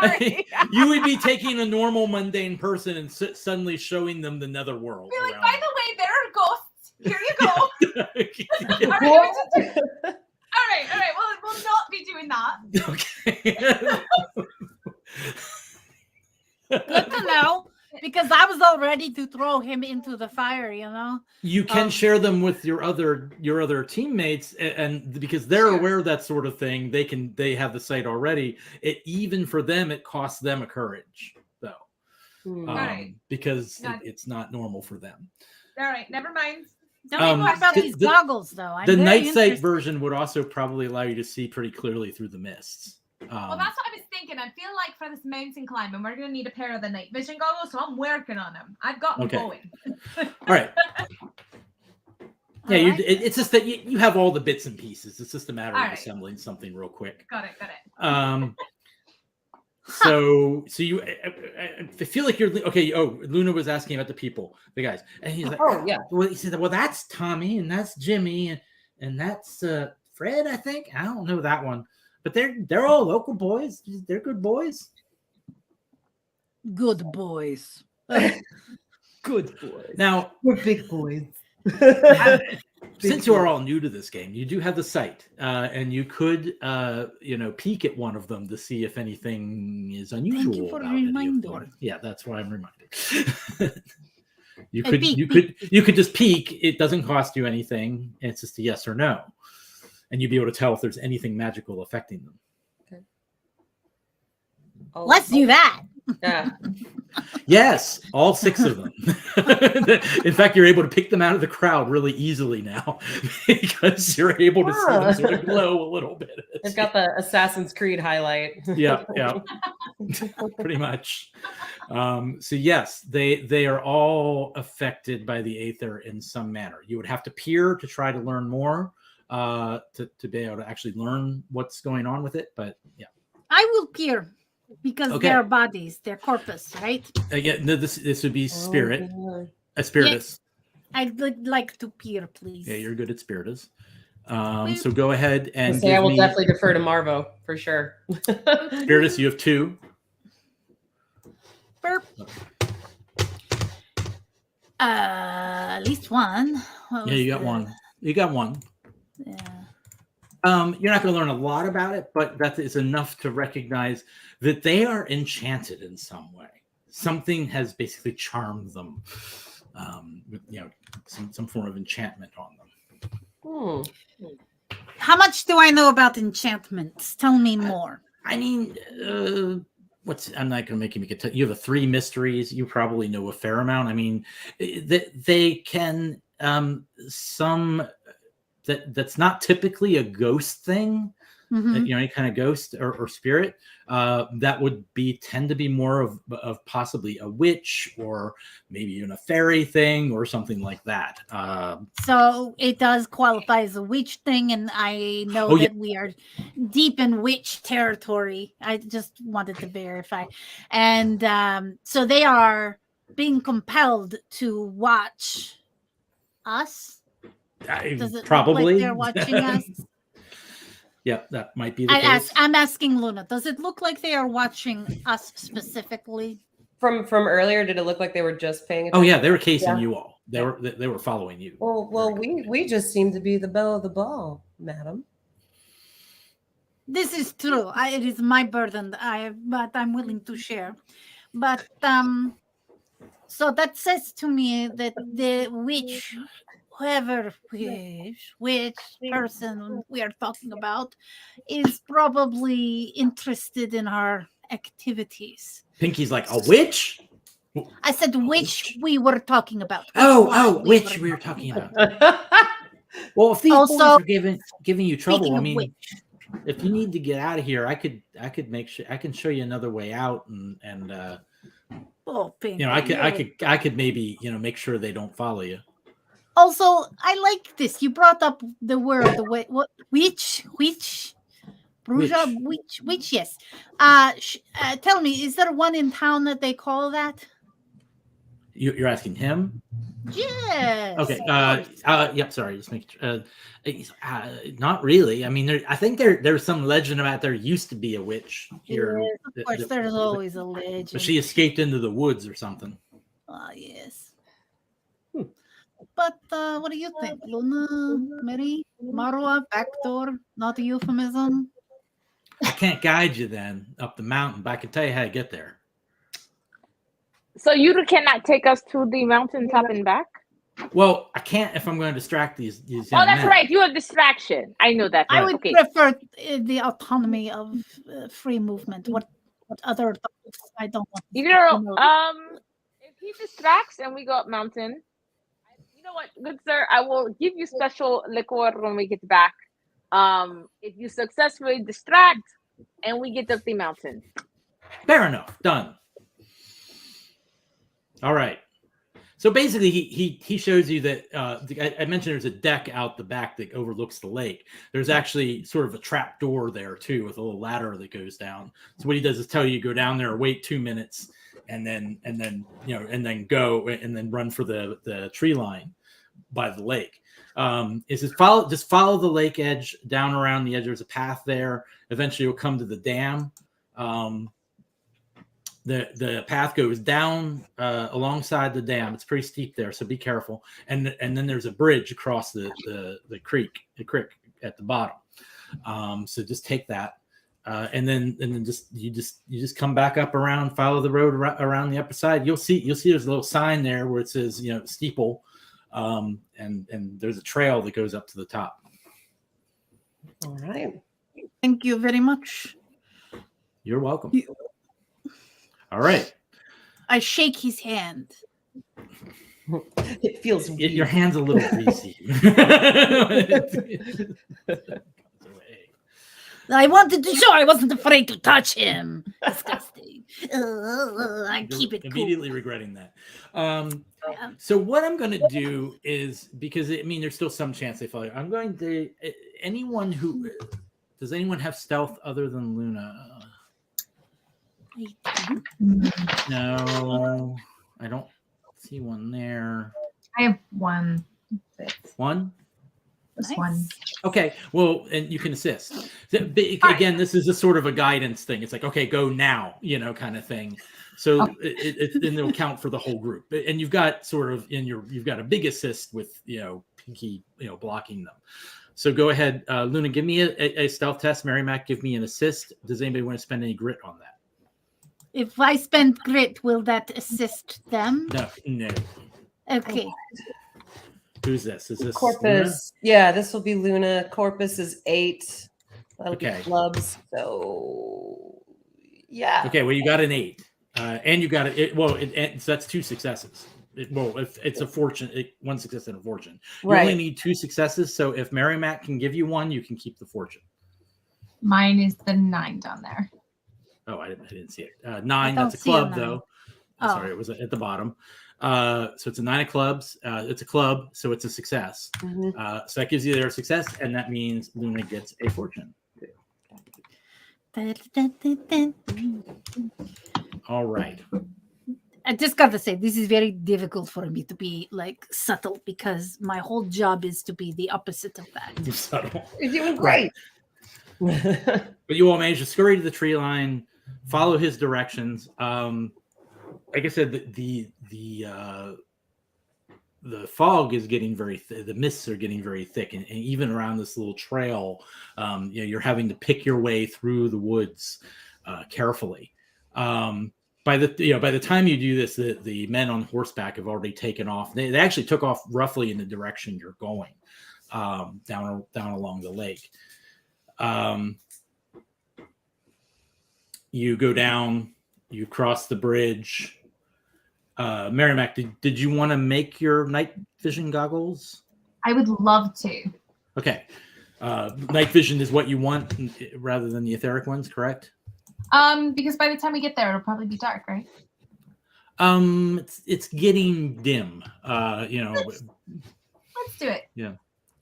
Sorry. You would be taking a normal mundane person and suddenly showing them the netherworld. Be like, around by them. the way, there are ghosts. Here you go. Yeah. All right. Well, we'll not be doing that. Okay. Good to know, because I was all ready to throw him into the fire. You can share them with your other teammates, and because they're aware of that sort of thing, they have the site already. Even for them, it costs them a courage, though, Right. because it's not normal for them. All right, never mind. Tell me more about these goggles, though. I'm The very night sight interested. version would also probably allow you to see pretty clearly through the mists. Well, that's what I was thinking. I feel like for this mountain climbing, we're going to need a pair of the night vision goggles, so I'm working on them. I've got them Okay. going. All right. Yeah, it's just that you have all the bits and pieces. It's just a matter of assembling something real quick. Got it. So you, I feel like you're okay. Oh, Luna was asking about the guys, and he's like, oh yeah. Well, he said, well, that's Tommy, and that's Jimmy, and that's Fred. I think I don't know that one, but they're all local boys. They're good boys. Good boys. Good boys. Now we're big boys. Since you are all new to this game, you do have the site, and you could, peek at one of them to see if anything is unusual. Thank you for about any of reminding. them. Yeah, that's why I'm reminded. you Peek. could just peek. It doesn't cost you anything. It's just a yes or no, and you'd be able to tell if there's anything magical affecting them. Let's do that. Yeah. Yes, all 6 of them. In fact, you're able to pick them out of the crowd really easily now because you're able to see them sort of glow a little bit. They've got the Assassin's Creed highlight. Yeah, pretty much. So yes, they are all affected by the Aether in some manner. You would have to peer to try to learn more, to be able to actually learn what's going on with it. But yeah, I will peer because Okay. they're bodies, they're corpus, right? again, no, this would be spirit, Oh, a spiritus. I'd like to peer, please. Yeah, you're good at spiritus. So go ahead and I give will me definitely defer to Marvo for sure. spiritus. You have 2. Burp. At least one. What Yeah, was you got the- 1. You got 1. Yeah. You're not going to learn a lot about it, but that is enough to recognize that they are enchanted in some way. Something has basically charmed them, with some form of enchantment on them. How much do I know about enchantments? Tell me more. I mean, I'm not going to make you make it. You have 3 mysteries. You probably know a fair amount. I mean, they can some. That's not typically a ghost thing, Mhm. any kind of ghost or spirit. That would tend to be more of possibly a witch or maybe even a fairy thing or something like that. So it does qualify as a witch thing, and I know Oh, yeah. that we are deep in witch territory. I just wanted to verify. And so they are being compelled to watch us. Does it Probably look like they're watching us? Yeah, that might be the case. I'm asking Luna. Does it look like they are watching us specifically? From earlier, did it look like they were just paying attention? Oh yeah, they were casing Yeah. you all. They were following you. Well, we just seem to be the belle of the ball, madam. This is true. It is my burden. But I'm willing to share. But so that says to me that the witch, whoever which person we are talking about, is probably interested in our activities. Pinky's like, a witch? I said which we were talking about. Which we were talking about. Well, if these Also- boys are giving you trouble, Speaking I of mean, which, if you need to get out of here, I could make sure I can show you another way out, and oh, Pink, I could maybe make sure they don't follow you. Also, I like this. You brought up the word, what which, Bruja, which, yes. Tell me, is there one in town that they call that? You're asking him? Yes. Okay. Yep. Sorry. Just make. Not really. I mean, I think there's some legend about there used to be a witch here. Yes, of course, there's always a legend. But she escaped into the woods or something. Ah, yes. But what do you think, Luna, Mary, Marwa, backdoor, not a euphemism? I can't guide you then up the mountain, but I can tell you how to get there. So you cannot take us to the mountaintop and back? Well, I can't if I'm going to distract these young Oh, that's men. right. You have distraction. I know that. I would Okay. prefer the autonomy of free movement. What other thoughts? I don't want. You know, if he distracts and we go up mountain, you know what, good sir, I will give you special liquor when we get back. If you successfully distract and we get up the mountain. Fair enough. Done. All right. So basically, he shows you that I mentioned there's a deck out the back that overlooks the lake. There's actually sort of a trap door there too, with a little ladder that goes down. So what he does is tell you go down there, wait 2 minutes, and then go and then run for the tree line by the lake. It says follow the lake edge down around the edge. There's a path there. Eventually, you'll come to the dam. The path goes down alongside the dam. It's pretty steep there, so be careful. And then there's a bridge across the creek at the bottom. So just take that, and then you just come back up around, follow the road around the upper side. You'll see there's a little sign there where it says steeple, and there's a trail that goes up to the top. All right. Thank you very much. You're welcome. All right. I shake his hand. It feels Your weird. hand's a little greasy. I wanted to show I wasn't afraid to touch him. Disgusting. I keep it cool. Immediately regretting that. So what I'm going to do is, because there's still some chance they follow. I'm going to does anyone have stealth other than Luna? No, I don't see one there. I have one. One? Just Nice. one. Okay, well, and you can assist. Again, this is a sort of a guidance thing. It's like, okay, go now, kind of thing. So it'll count for the whole group. And you've got you've got a big assist with, Pinky, blocking them. So go ahead, Luna, give me a stealth test. Mary Mac, give me an assist. Does anybody want to spend any grit on that? If I spend grit, will that assist them? No. Okay. Who's this? Is this Corpus? Luna? Yeah, this will be Luna. Corpus is 8. That'll Okay. be clubs. So yeah. Okay, well, you got an 8. And you got it. Well, so that's 2 successes. If it's a fortune, 1 success and a fortune. You only need 2 successes. So if Mary Mac can give you 1, you can keep the fortune. Mine is the 9 down there. Oh, I didn't see it. 9. don't That's a see a club, 9. though. Oh. Sorry, it was at the bottom. So it's a 9 of clubs. It's a club, so it's a success. Mhm. So that gives you their success, and that means Luna gets a fortune. All right. I just got to say, this is very difficult for me to be subtle because my whole job is to be the opposite of that. Subtle. You're doing great. But you all managed to scurry to the tree line, follow his directions. Like I said, the fog is getting very the mists are getting very thick, and even around this little trail, you're having to pick your way through the woods carefully. By the time you do this, the men on horseback have already taken off. They actually took off roughly in the direction you're going, down along the lake. You go down, you cross the bridge. Mary Mac, did you want to make your night vision goggles? I would love to. Okay. Night vision is what you want rather than the etheric ones, correct? Because by the time we get there, it'll probably be dark, right? It's getting dim. Let's do it. Yeah.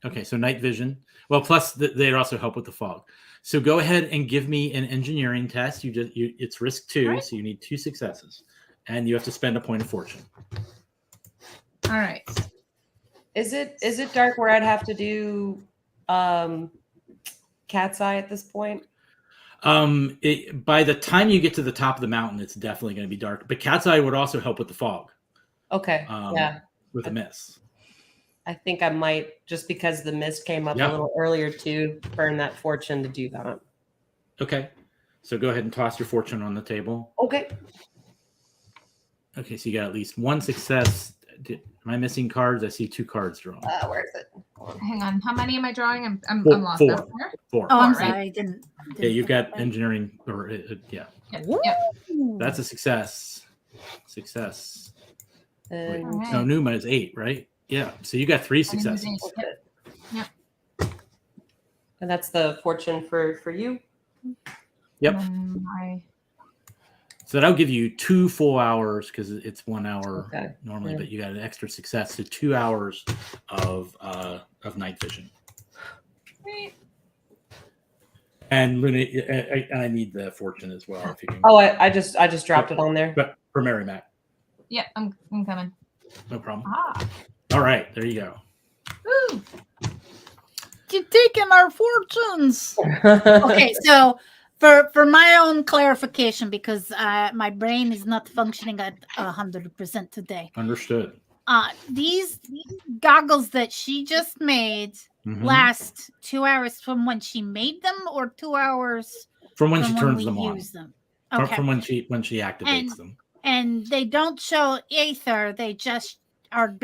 Okay, so night vision. Well, plus they'd also help with the fog. So go ahead and give me an engineering test. It's risk 2, right. So you need 2 successes, and you have to spend a point of fortune. All right. Is it dark where I'd have to do cat's eye at this point? By the time you get to the top of the mountain, it's definitely going to be dark. But cat's eye would also help with the fog. Okay. Yeah. With the mist. I think I might, just because the mist came up a little earlier, to burn that fortune to do that. Okay. So go ahead and toss your fortune on the table. Okay. Okay, so you got at least 1 success. Am I missing cards? I see 2 cards drawn. Where is it? Hang on. How many am I drawing? I'm Four. lost. Four. Now. 4. Oh, I'm Right. sorry. I didn't Yeah, you've got engineering. Yep. That's a success. Success. Wait, And right. No, Numa is 8, right? Yeah. So you got 3 successes. Yep. and that's the fortune for you. Yep. I So that'll give you 2 full hours because it's 1 hour normally, Yeah. but you got an extra success, so 2 hours of night vision. Great. And Luna, I need the fortune as well. If you can. Oh, I just dropped it on there. But for Mary Mac, Yep, I'm coming. no problem. Ah. All right, there you go. Woo. You've taken our fortunes. Okay, so for my own clarification, because my brain is not functioning at 100% today. Understood. These goggles that she just made Mhm. last 2 hours from when she made them, or 2 hours From when she from turns we them on. use them. From- Okay, From when she activates them. and they don't show ether; they just are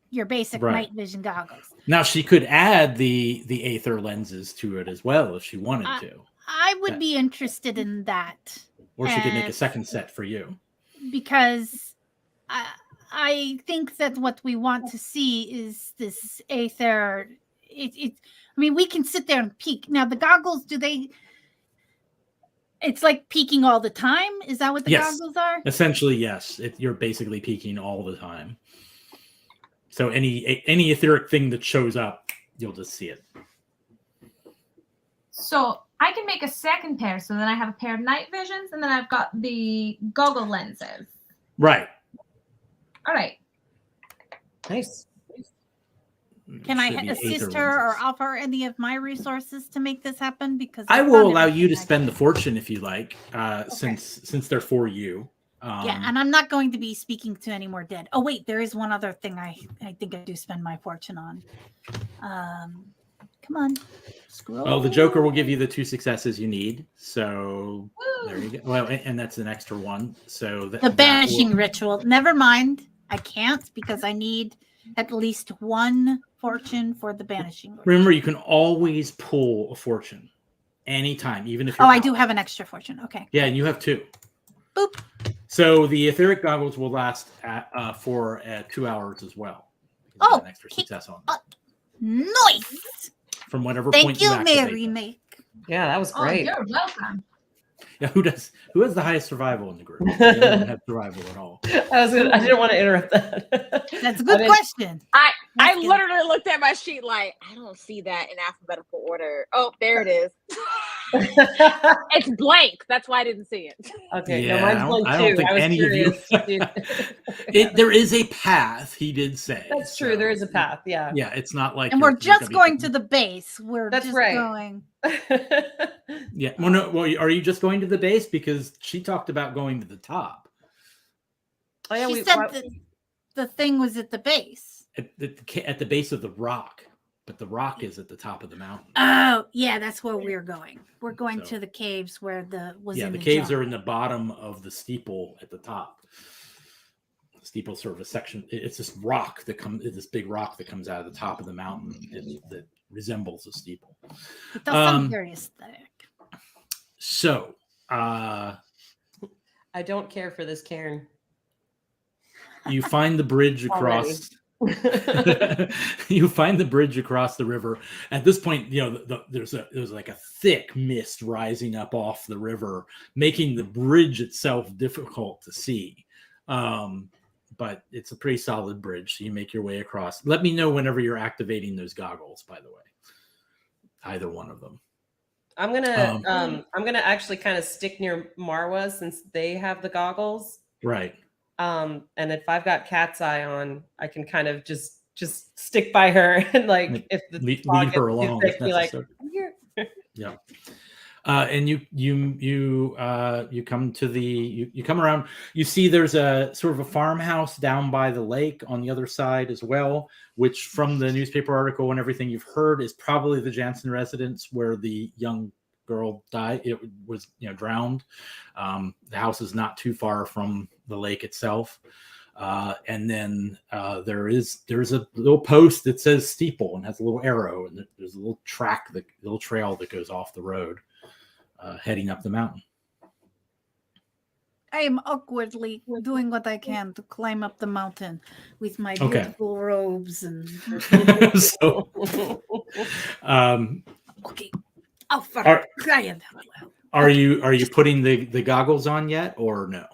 your basic Right. night vision goggles. Now she could add the Aether lenses to it as well if she wanted to, I would be interested in that. or she could make a and- second set for you. because I think that what we want to see is this Aether. I mean, we can sit there and peek. Now, the goggles, it's like peeking all the time? Is that what the goggles are? Essentially, yes. You're basically peeking all the time. So any etheric thing that shows up, you'll just see it. So I can make a second pair. So then I have a pair of night visions, and then I've got the goggle lenses. Right. All right. Nice. Can I assist her or offer any of my resources to make this happen? Because I will allow you to spend the fortune if you like, since they're for you. Yeah, and I'm not going to be speaking to any more dead. Oh wait, there is one other thing I think I do spend my fortune on. Come on, scroll. Oh, the Joker will give you the 2 successes you need. So there you go. Well, and that's an extra one. So the banishing ritual. Never mind, I can't because I need at least 1 fortune for the banishing ritual. Remember, you can always pull a fortune anytime, even if you're I do have an extra fortune. Okay. Yeah, and you have 2. Boop. So the etheric goggles will last for 2 hours as well. Oh, an extra success on nice. From whatever Thank point you, you activate Mary them. Make. Yeah, that was great. Oh, you're welcome. Yeah, who has the highest survival in the group? They don't have survival at all. I didn't want to interrupt that. That's a good question. I literally looked at my sheet like, I don't see that in alphabetical order. Oh, there it is. It's blank. That's why I didn't see it. Okay, Yeah, no, mine's blank too. I don't think I was any curious. of you. There is a path, he did say. That's true. There is a path. Yeah. Yeah, it's not like. And we're just going to the base. That's just right. going. Yeah. Well, no. Well, are you just going to the base because she talked about going to the top? Oh, yeah, she said that the thing was at the base. At the base of the rock, but the rock is at the top of the mountain. Oh, yeah, that's where we're going. We're going to the caves where the caves are in the bottom of the steeple at the top. The steeple sort of a section. It's this rock this big rock that comes out of the top of the mountain that resembles a steeple. It does sound very aesthetic. So, I don't care for this Cairn. You find the bridge across. You find the bridge across the river. At this point, there's like a thick mist rising up off the river, making the bridge itself difficult to see. But it's a pretty solid bridge, so you make your way across. Let me know whenever you're activating those goggles, by the way. Either one of them. I'm gonna actually kind of stick near Marwa since they have the goggles. Right. And if I've got Cat's Eye on, I can kind of just stick by her and if the lead her along. Sick, be like, I'm here. Yeah. And you come to you come around. You see there's a sort of a farmhouse down by the lake on the other side as well, which from the newspaper article and everything you've heard is probably the Jansen residence where the young girl died. It was drowned. The house is not too far from the lake itself. And then there's a little post that says steeple and has a little arrow, and there's a little trail that goes off the road heading up the mountain. I am awkwardly doing what I can to climb up the mountain with my beautiful robes and okay. Oh, fuck. Are you putting the goggles on yet or no?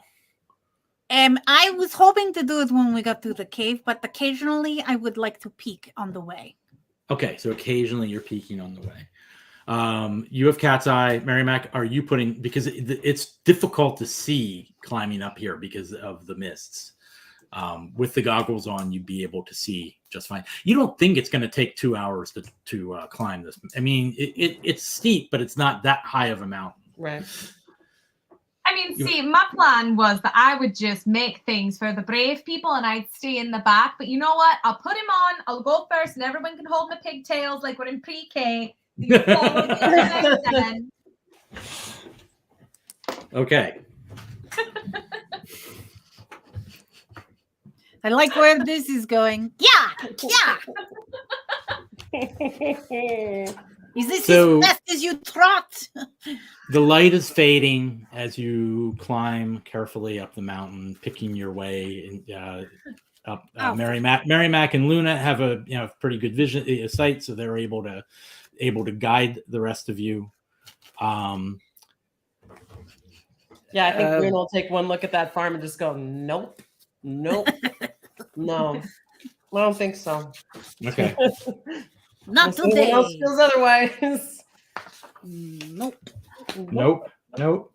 I was hoping to do it when we got to the cave, but occasionally I would like to peek on the way. Okay, so occasionally you're peeking on the way. You have Cat's Eye. Mary Mac, are you putting, because it's difficult to see climbing up here because of the mists. With the goggles on, you'd be able to see just fine. You don't think it's going to take 2 hours to climb this? I mean, it's steep, but it's not that high of a mountain. Right. I mean, see, my plan was that I would just make things for the brave people and I'd stay in the back. But you know what? I'll put him on. I'll go first and everyone can hold my pigtails like we're in pre-K. Okay. I like where this is going. Yeah. Is this as fast as you trot? The light is fading as you climb carefully up the mountain, picking your way up. Mary Mac and Luna have a pretty good vision sight, so they're able to guide the rest of you. Yeah, I think Luna will take one look at that farm and just go, nope, no, I don't think so. Okay. Not today. Else feels otherwise. Nope. Nope. Nope.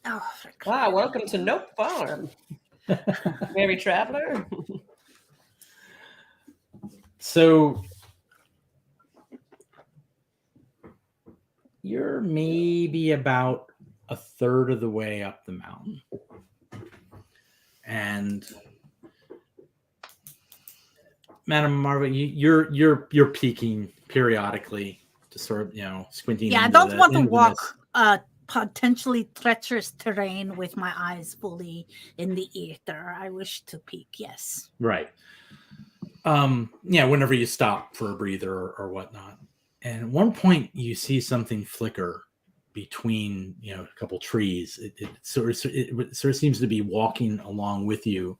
Oh, Welcome to Nope Farm, Mary Traveler. So you're maybe about a third of the way up the mountain, and Madam Marva, you're peeking periodically, to sort of squinting. Yeah, I don't want to walk potentially treacherous terrain with my eyes fully in the ether. I wish to peek. Yes. Right. Whenever you stop for a breather or whatnot, and at one point you see something flicker between a couple trees. It sort of seems to be walking along with you.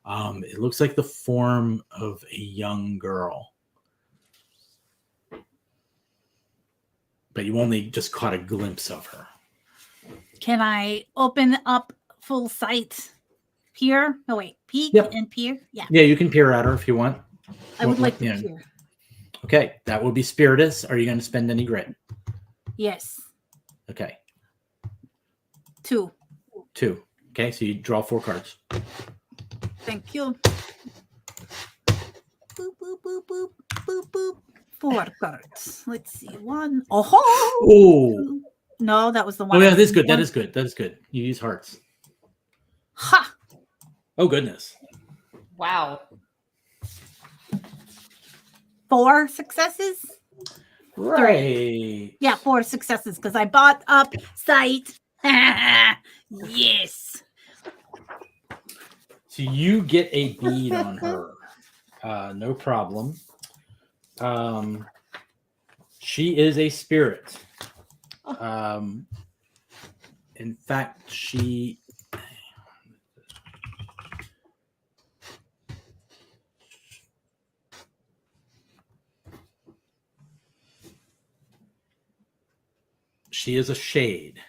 It looks like the form of a young girl, but you only just caught a glimpse of her. Can I open up full sight? Peer? Oh wait, peek and peer. Yeah. Yeah, you can peer at her if you want. I would like to peer. Okay, that will be Spiritus. Are you going to spend any grit? Yes. Okay. 2. Okay, so you draw 4 cards. Thank you. Boop, boop, boop, boop, boop, boop. 4 cards. Let's see. 1. Oh. No, that was the one. Oh, yeah, that is good. That is good. You use hearts. Ha! Oh, goodness. Wow. 4 successes? Right. 3. Yeah, 4 successes because I bought up sight. Yes. So you get a bead on her. No problem. She is a spirit. In fact, she is a shade.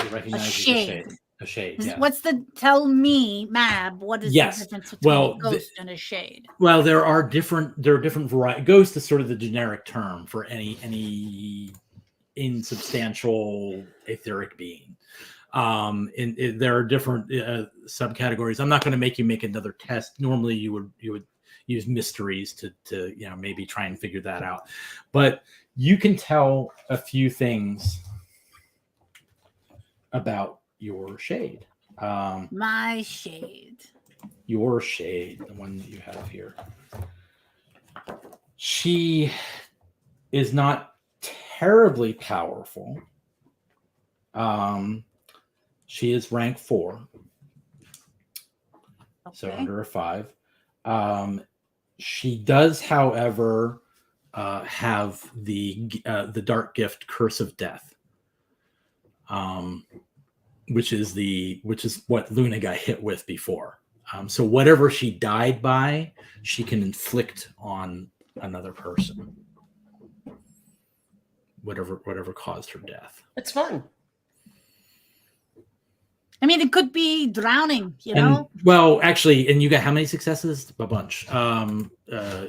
You recognize A shade. A shade. Yeah. What's tell me, Mab, what is the difference between a ghost and a shade? Well, there are different varieties. Ghost is sort of the generic term for any insubstantial etheric being. There are different subcategories. I'm not going to make you make another test. Normally you would use mysteries to maybe try and figure that out. But you can tell a few things about your shade. My shade. Your shade, the one that you have here. She is not terribly powerful. She is rank 4. Okay. So under a 5. She does, however, have the dark gift Curse of Death. Which is what Luna got hit with before. So whatever she died by, she can inflict on another person. Whatever caused her death. It's fun. I mean, it could be drowning, know? Well, actually, and you got how many successes? A bunch. You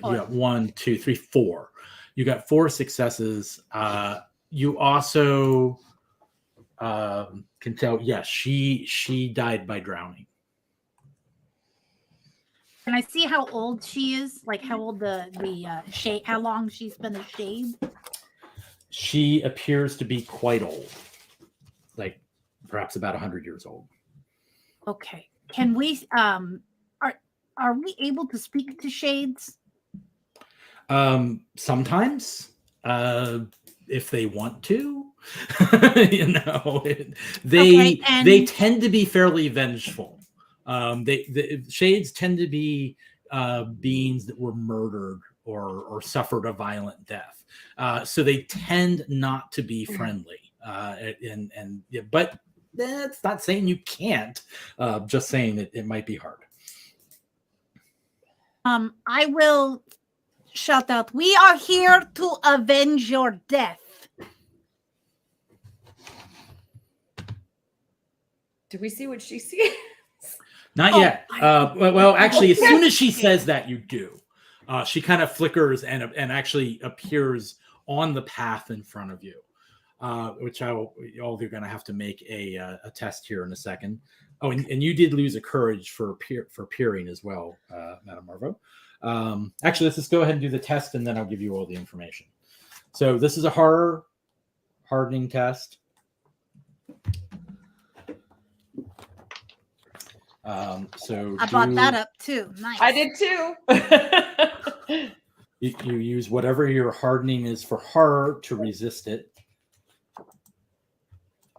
got 1, 2, 3, 4. You got 4 successes. You also can tell, yes, she died by drowning. Can I see how old she is? Like how old the shade? How long she's been a shade? She appears to be quite old, like perhaps about 100 years old. Okay. Can we? Are we able to speak to shades? Sometimes, if they want to. They tend to be fairly vengeful. The shades tend to be beings that were murdered or suffered a violent death. So they tend not to be friendly. But that's not saying you can't. Just saying that it might be hard. I will shout out, "We are here to avenge your death." Do we see what she sees? Not yet. Well, actually, as soon as she says that, you do. She kind of flickers and actually appears on the path in front of you, which all of you are going to have to make a test here in a second. Oh, and you did lose a courage for peering as well, Madame Marvo. Actually, let's just go ahead and do the test, and then I'll give you all the information. So this is a horror hardening test. So I brought that up too. Nice. I did too. You use whatever your hardening is for horror to resist it,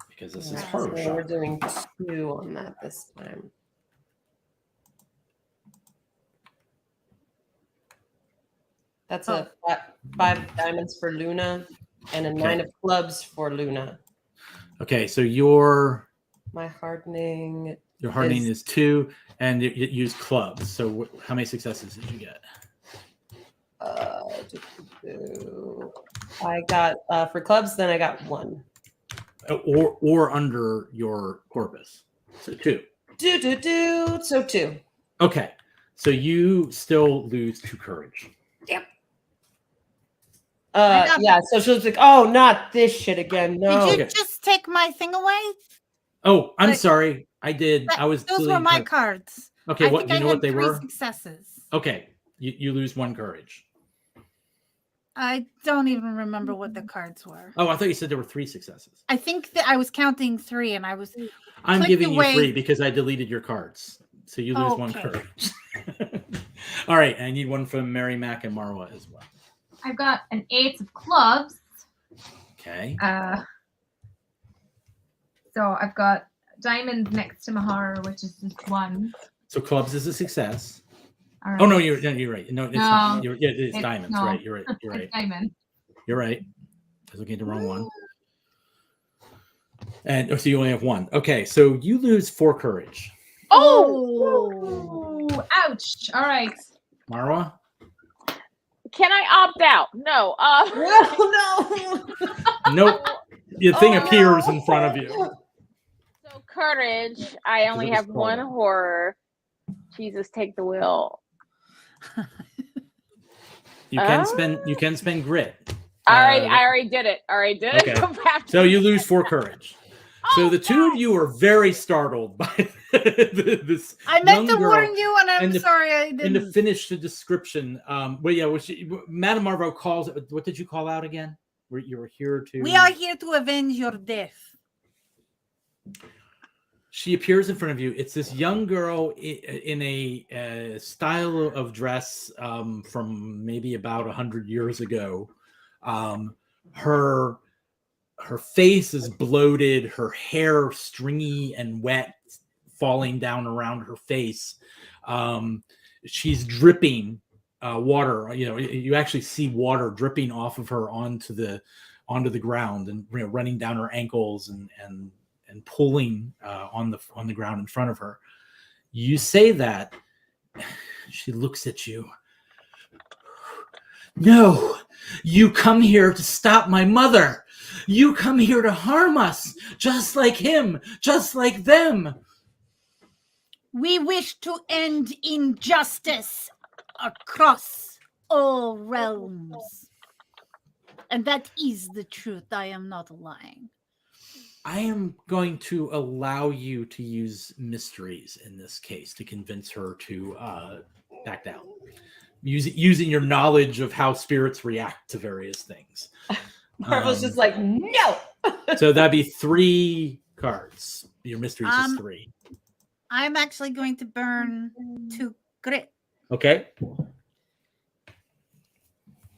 because this is horror. So we're doing 2 on that this time. That's a 5 diamonds for Luna and a 9 of clubs for Luna. Okay, so your hardening is 2, and you use clubs. So how many successes did you get? I got for clubs. Then I got 1. Or under your corpus. So 2. So 2. Okay, so you still lose 2 courage. Yep. Yeah. So she was like, "Oh, not this shit again." No. Did you just take my thing away? Oh, I'm sorry. I did. Those were my cards. Okay, Do you know what they 3 were? Successes. Okay, you lose 1 courage. I don't even remember what the cards were. Oh, I thought you said there were 3 successes. I think that I was counting 3, and I was. I'm giving you 3 because I deleted your cards, so you lose 1 Okay. courage. All right, I need 1 from Mary Mac and Marwa as well. I've got an 8 of clubs. Okay. So I've got diamonds next to my horror, which is just 1. So clubs is a success. All right. Oh no, you're right. No, it's not. It's it's diamonds, no. right? You're right. You're right. It's diamond. You're right. I was looking at the wrong one. And so you only have 1. Okay, so you lose 4 courage. Oh, ouch! All right. Marwa? Can I opt out? No. No. Nope. The thing appears in front of you. So courage. I only have 1 horror. Jesus, take the wheel. You can spend grit. I already did it. Okay. So you lose 4 courage. So the 2 of you are very startled by this. I meant to young girl. warn you, and I'm sorry I didn't. And to finish the description, Madame Marvo calls. What did you call out again? You were here to. We are here to avenge your death. She appears in front of you. It's this young girl in a style of dress from maybe about 100 years ago. Her face is bloated, her hair stringy and wet, falling down around her face. She's dripping water. You actually see water dripping off of her onto the ground and running down her ankles and pulling on the ground in front of her. You say that. She looks at you. No, you come here to stop my mother. You come here to harm us, just like him, just like them. We wish to end injustice across all realms. And that is the truth. I am not lying. I am going to allow you to use mysteries in this case to convince her to back down. Using your knowledge of how spirits react to various things. Marvel's just like, no. So that'd be 3 cards. Your mysteries is 3. I'm actually going to burn 2 grit. Okay.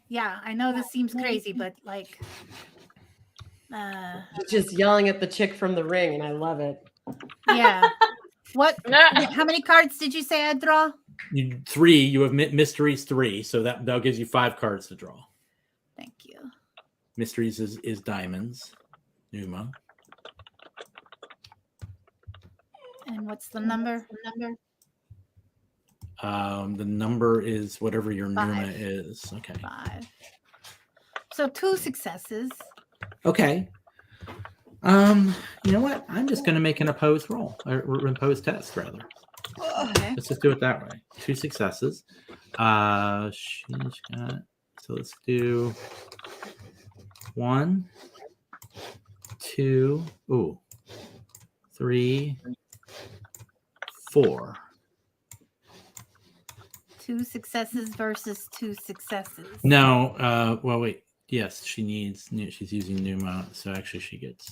Yeah, I know this seems crazy, but just yelling at the chick from The Ring, and I love it. Yeah. What? How many cards did you say I'd draw? You have mysteries 3, so that gives you 5 cards to draw. Thank you. Mysteries is diamonds. Numa. And what's the number? The number is whatever your 5. Numa is. Okay. 5. So 2 successes. Okay. You know what? I'm just going to make an opposed roll, or opposed test rather. Okay. Let's just do it that way. 2 successes. She's got. So let's do 1, 2, 3, 4. 2 successes versus 2 successes. No. Well, wait. Yes, she's using Numa, so actually she gets.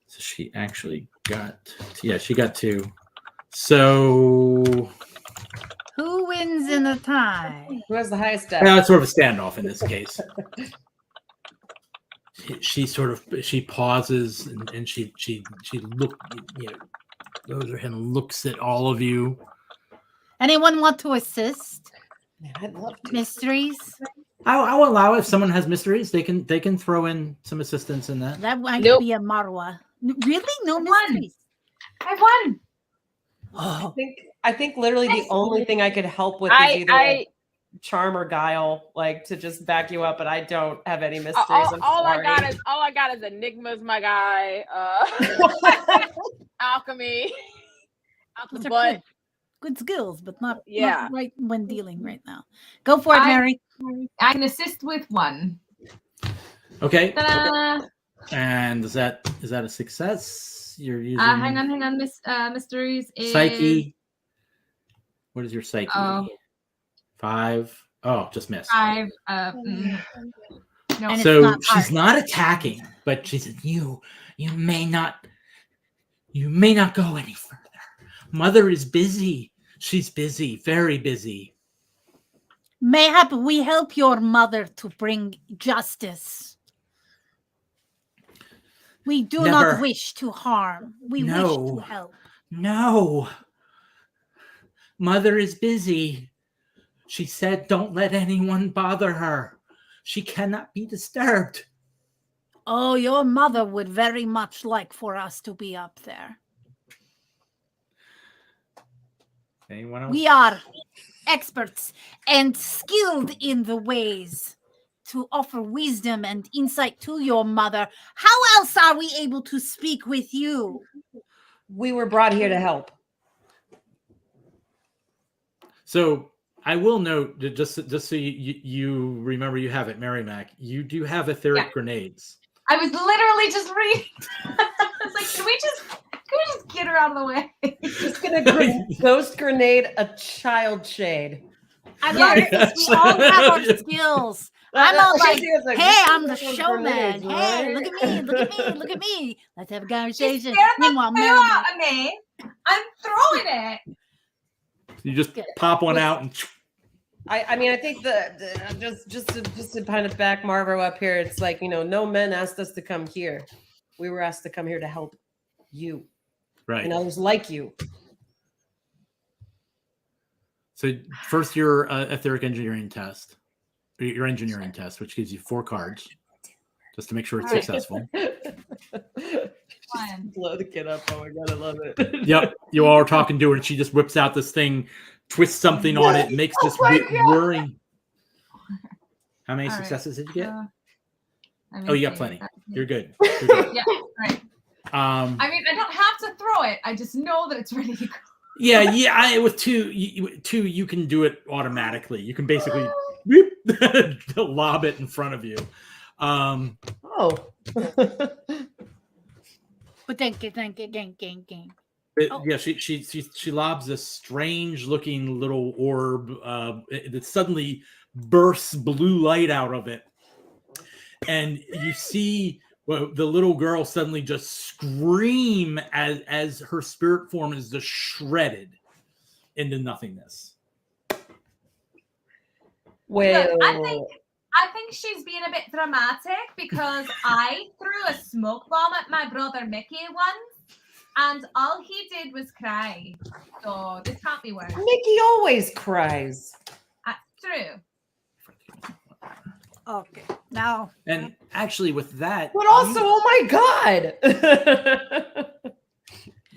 So she actually got. Yeah, she got 2. So. Who wins in a tie? Who has the highest stat? It's sort of a standoff in this case. She pauses and she goes ahead and looks at all of you. Anyone want to assist? Man, I'd love to. Mysteries? I will allow if someone has mysteries, they can throw in some assistance in that. That might Nope. be a Marwa. Really? No One. mysteries? I won. Oh, I think literally the only thing I could help with is either like charm or guile, like to just back you up, but I don't have any mysteries. all I got is enigmas, my guy. Alchemy. Out the those are butt. good skills, but not right when dealing right now. Go for it, Mary. I can assist with 1. Okay. Ta-da! And is that a success? You're using Hang on. Mysteries is psyche. What is your psyche? Oh. 5. Oh, just missed. 5. No. And So it's not she's hard. not attacking, but she said, "You may not go any further. Mother is busy. She's busy, very busy." Mayhap we help your mother to bring justice. We do Never. not wish to harm. We wish No. to help. No. Mother is busy. She said, "Don't let anyone bother her. She cannot be disturbed." Oh, your mother would very much like for us to be up there. Anyone else? We are experts and skilled in the ways to offer wisdom and insight to your mother. How else are we able to speak with you? We were brought here to help. So I will note that just so you remember, you have it, Mary Mac. You do have etheric grenades. I was literally just reading. I was like, can we just get her out of the way? Just gonna ghost grenade a child shade. I love it. We all have our skills. I'm all like, hey, I'm the showman. Hey, look at me, look at me, look at me. Let's have a conversation. Meanwhile, Throw out a me. I'm throwing it. You just pop one out and. I mean, I think just to kind of back Marvo up here, it's like, no men asked us to come here. We were asked to come here to help you. Right. And others like you. So first, your etheric engineering test, your engineering test, which gives you 4 cards, just to make sure it's successful. Blow the kid up. Oh my god, I love it. Yep, you all are talking to her, and she just whips out this thing, twists something on it, makes this whirring. How many successes did you get? You got plenty. You're good. You're good. Yeah, right. I mean, I don't have to throw it. I just know that it's ready to go. Yeah. With 2, you can do it automatically. You can basically lob it in front of you. But thank you. Yeah, she lobs this strange looking little orb that suddenly bursts blue light out of it, and you see the little girl suddenly just scream as her spirit form is just shredded into nothingness. Well, Look, I think she's being a bit dramatic because I threw a smoke bomb at my brother Mickey once, And all he did was cry. So this can't be worse. Mickey always cries. That's true. Okay, now And actually, with that, But also, oh my god!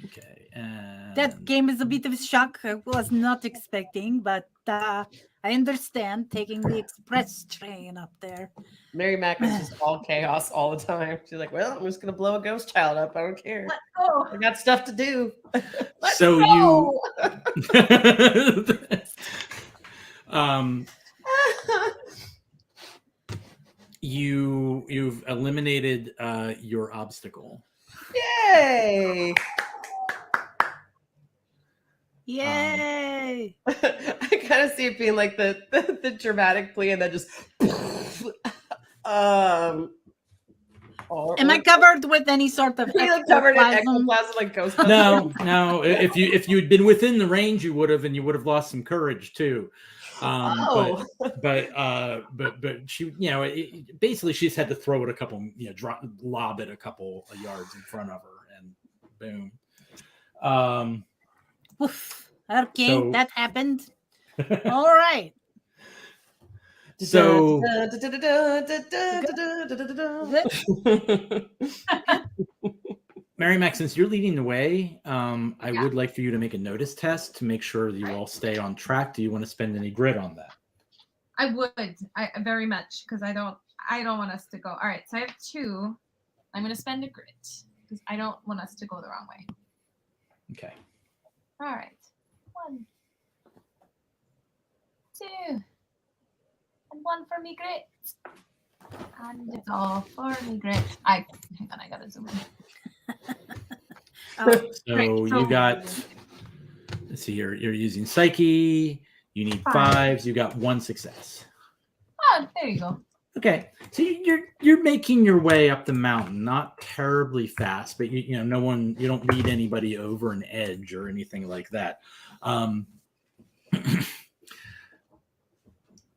okay, and that game is a bit of a shock. I was not expecting, but I understand taking the express train up there. Mary Mac is just all chaos all the time. She's like, well, I'm just gonna blow a ghost child up. I don't care. Let's go. I got stuff to do. so go. You've eliminated your obstacle. Yay! Yay! I kind of see it being like the dramatic plea, and then just Am I covered with any sort of covered in ectoplasm? ectoplasm like ghost? No. If you'd been within the range, you would have, and you would have lost some courage too. But she, basically she's had to throw it a couple, lob it a couple of yards in front of her, and boom. Oof. Okay, So- that happened. All right. So Mary Mac, since you're leading the way, I would like for you to make a notice test to make sure that you all stay on track. Do you want to spend any grit on that? I would. I very much, because I don't want us to go. All right, so I have 2. I'm going to spend a grit because I don't want us to go the wrong way. Okay. All right. 1, 2, and 1 for me grit. And it's all for me grit. Hang on, I gotta zoom in. Oh, So Right, you got, let's see, you're using Psyche. You need 5s. You got 1 success. Oh, there you go. Okay, so you're making your way up the mountain, not terribly fast, but you don't lead anybody over an edge or anything like that.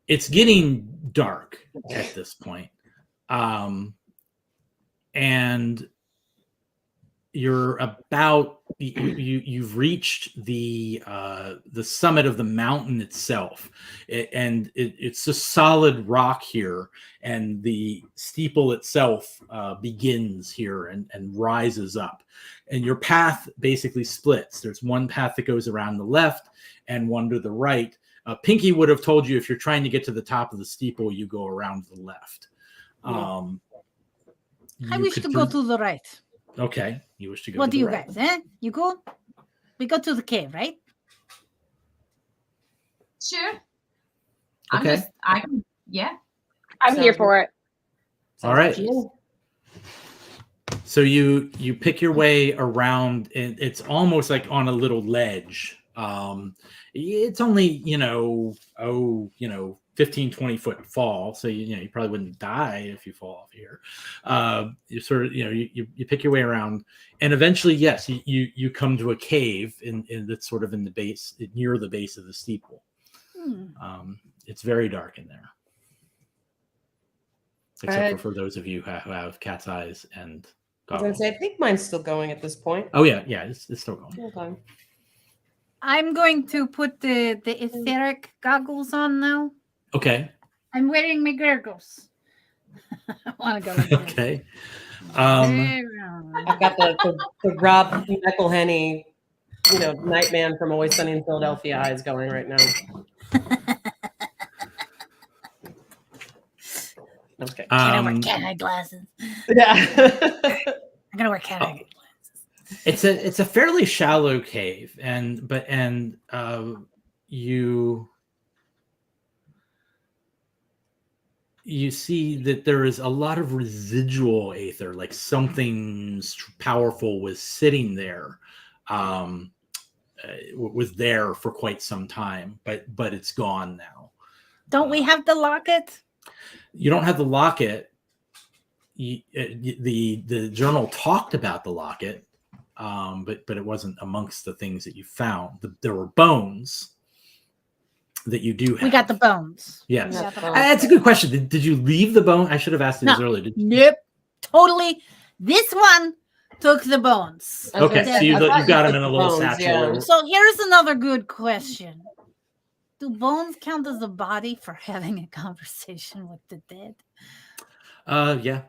It's getting dark at this point, and you're about you've reached the summit of the mountain itself, and it's a solid rock here, and the steeple itself begins here and rises up, and your path basically splits. There's one path that goes around the left and one to the right. Pinky would have told you if you're trying to get to the top of the steeple, you go around to the left. I wish to go to the right. Okay, you wish to go. What to do the you right. guys? We go to the cave, right? Sure. Okay. I'm here for it. All right. So you pick your way around, and it's almost like on a little ledge. It's only 15, 20 foot fall, so you probably wouldn't die if you fall off here. You sort of you pick your way around, and eventually, yes, you come to a cave in that's sort of in the base, near the base of the steeple. It's very dark in there, except for those of you who have cat's eyes and goggles. I think mine's still going at this point. Oh yeah, it's still going. Okay. I'm going to put the etheric goggles on now. Okay. I'm wearing my goggles. I want to go. Like Okay. I've got the Rob McElhenney, Nightman from Always Sunny in Philadelphia eyes going right now. Okay. I wear cat eye glasses. Yeah. I'm gonna wear cat eye glasses. It's a fairly shallow cave, and you see that there is a lot of residual aether, like something powerful was sitting there, was there for quite some time, but it's gone now. Don't we have the locket? You don't have the locket. The journal talked about the locket, but it wasn't amongst the things that you found. There were bones that you do have. We got the bones. Yes. We got the bones. That's a good question. Did you leave the bone? I should have asked you this No. earlier. Nope. Totally. This one took the bones. Okay, so you I thought got you them in a took little bones, satchel. yeah. So here's another good question. Do bones count as a body for having a conversation with the dead? Yeah,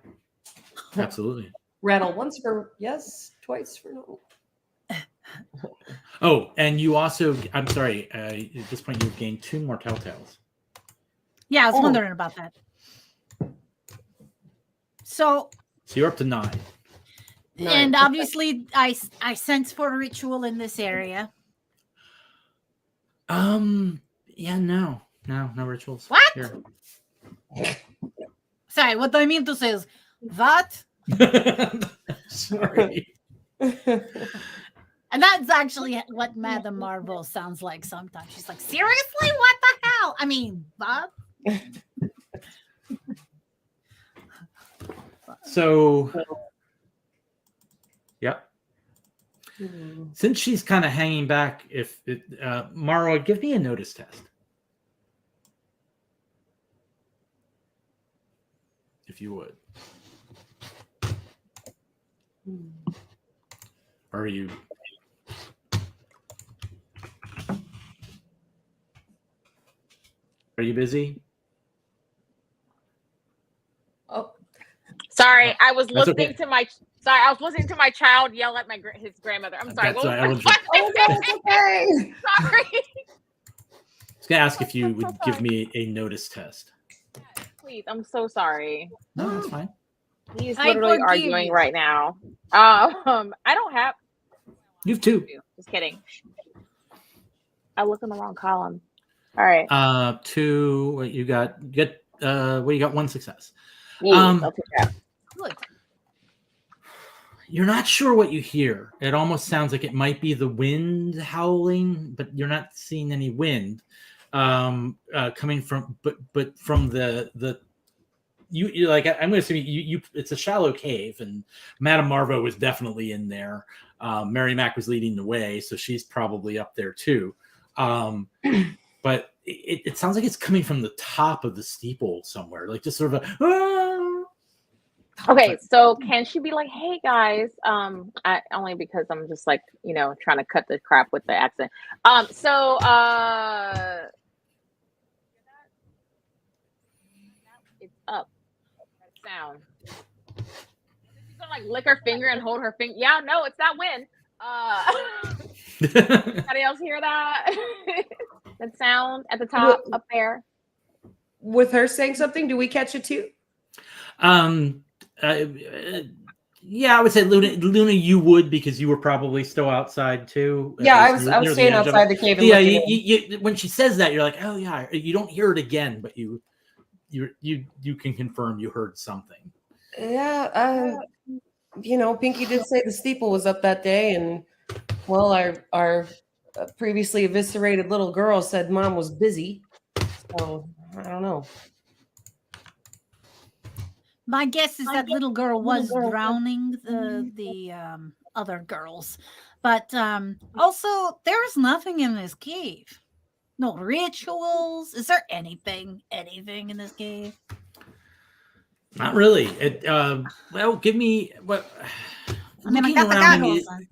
absolutely. Rattle once for yes, twice for no. Oh, and you also, I'm sorry, at this point you've gained 2 more telltales. Yeah, I was Oh. wondering about that. So you're up to 9. and obviously I sense for a ritual in this area. Yeah, no rituals. What? Here. Sorry, what I mean to say is that. Sorry. And that's actually what Madame Marvel sounds like sometimes. She's like, seriously? What the hell? I mean, what? So, yep. Since she's kind of hanging back, if Mara, give me a notice test. If you would. Are you? Are you busy? Oh, Sorry, I was That's listening okay. to my. Sorry, I was listening to my child yell at his grandmother. I'm sorry. That's What all was right, my oh no, it's okay. Sorry. I was gonna ask if you would give me a notice test. Please, I'm so sorry. No, that's fine. He's I literally forgive arguing you. right now. I don't have. You have 2. Just kidding. I looked in the wrong column. All right. 2. What you got? You got 1 success. Yeah, I'll take that. Good. You're not sure what you hear. It almost sounds like it might be the wind howling, but you're not seeing any wind coming from. But from the you like I'm going to say you it's a shallow cave, and Madame Marvo was definitely in there. Mary Mac was leading the way, so she's probably up there too. But it sounds like it's coming from the top of the steeple somewhere, like just sort of a. Okay, so can she be like, "Hey guys," only because I'm just like, trying to cut the crap with the accent. It's up. That sound. She's gonna like lick her finger and hold her finger. Yeah, no, it's that wind. Anybody else hear that? That sound at the top up there. With her saying something, do we catch it too? Yeah, I would say Luna, you would, because you were probably still outside too. Yeah, I was staying outside the cave. And yeah, when she says that, you're like, oh yeah. You don't hear it again, but you can confirm you heard something. Yeah, Pinky did say the steeple was up that day, and well, our previously eviscerated little girl said Mom was busy, so I don't know. My guess is that little girl was drowning the other girls, but also there's nothing in this cave. No rituals. Is there anything in this cave? Not really. Well, give me what. I mean, I got the goggles on.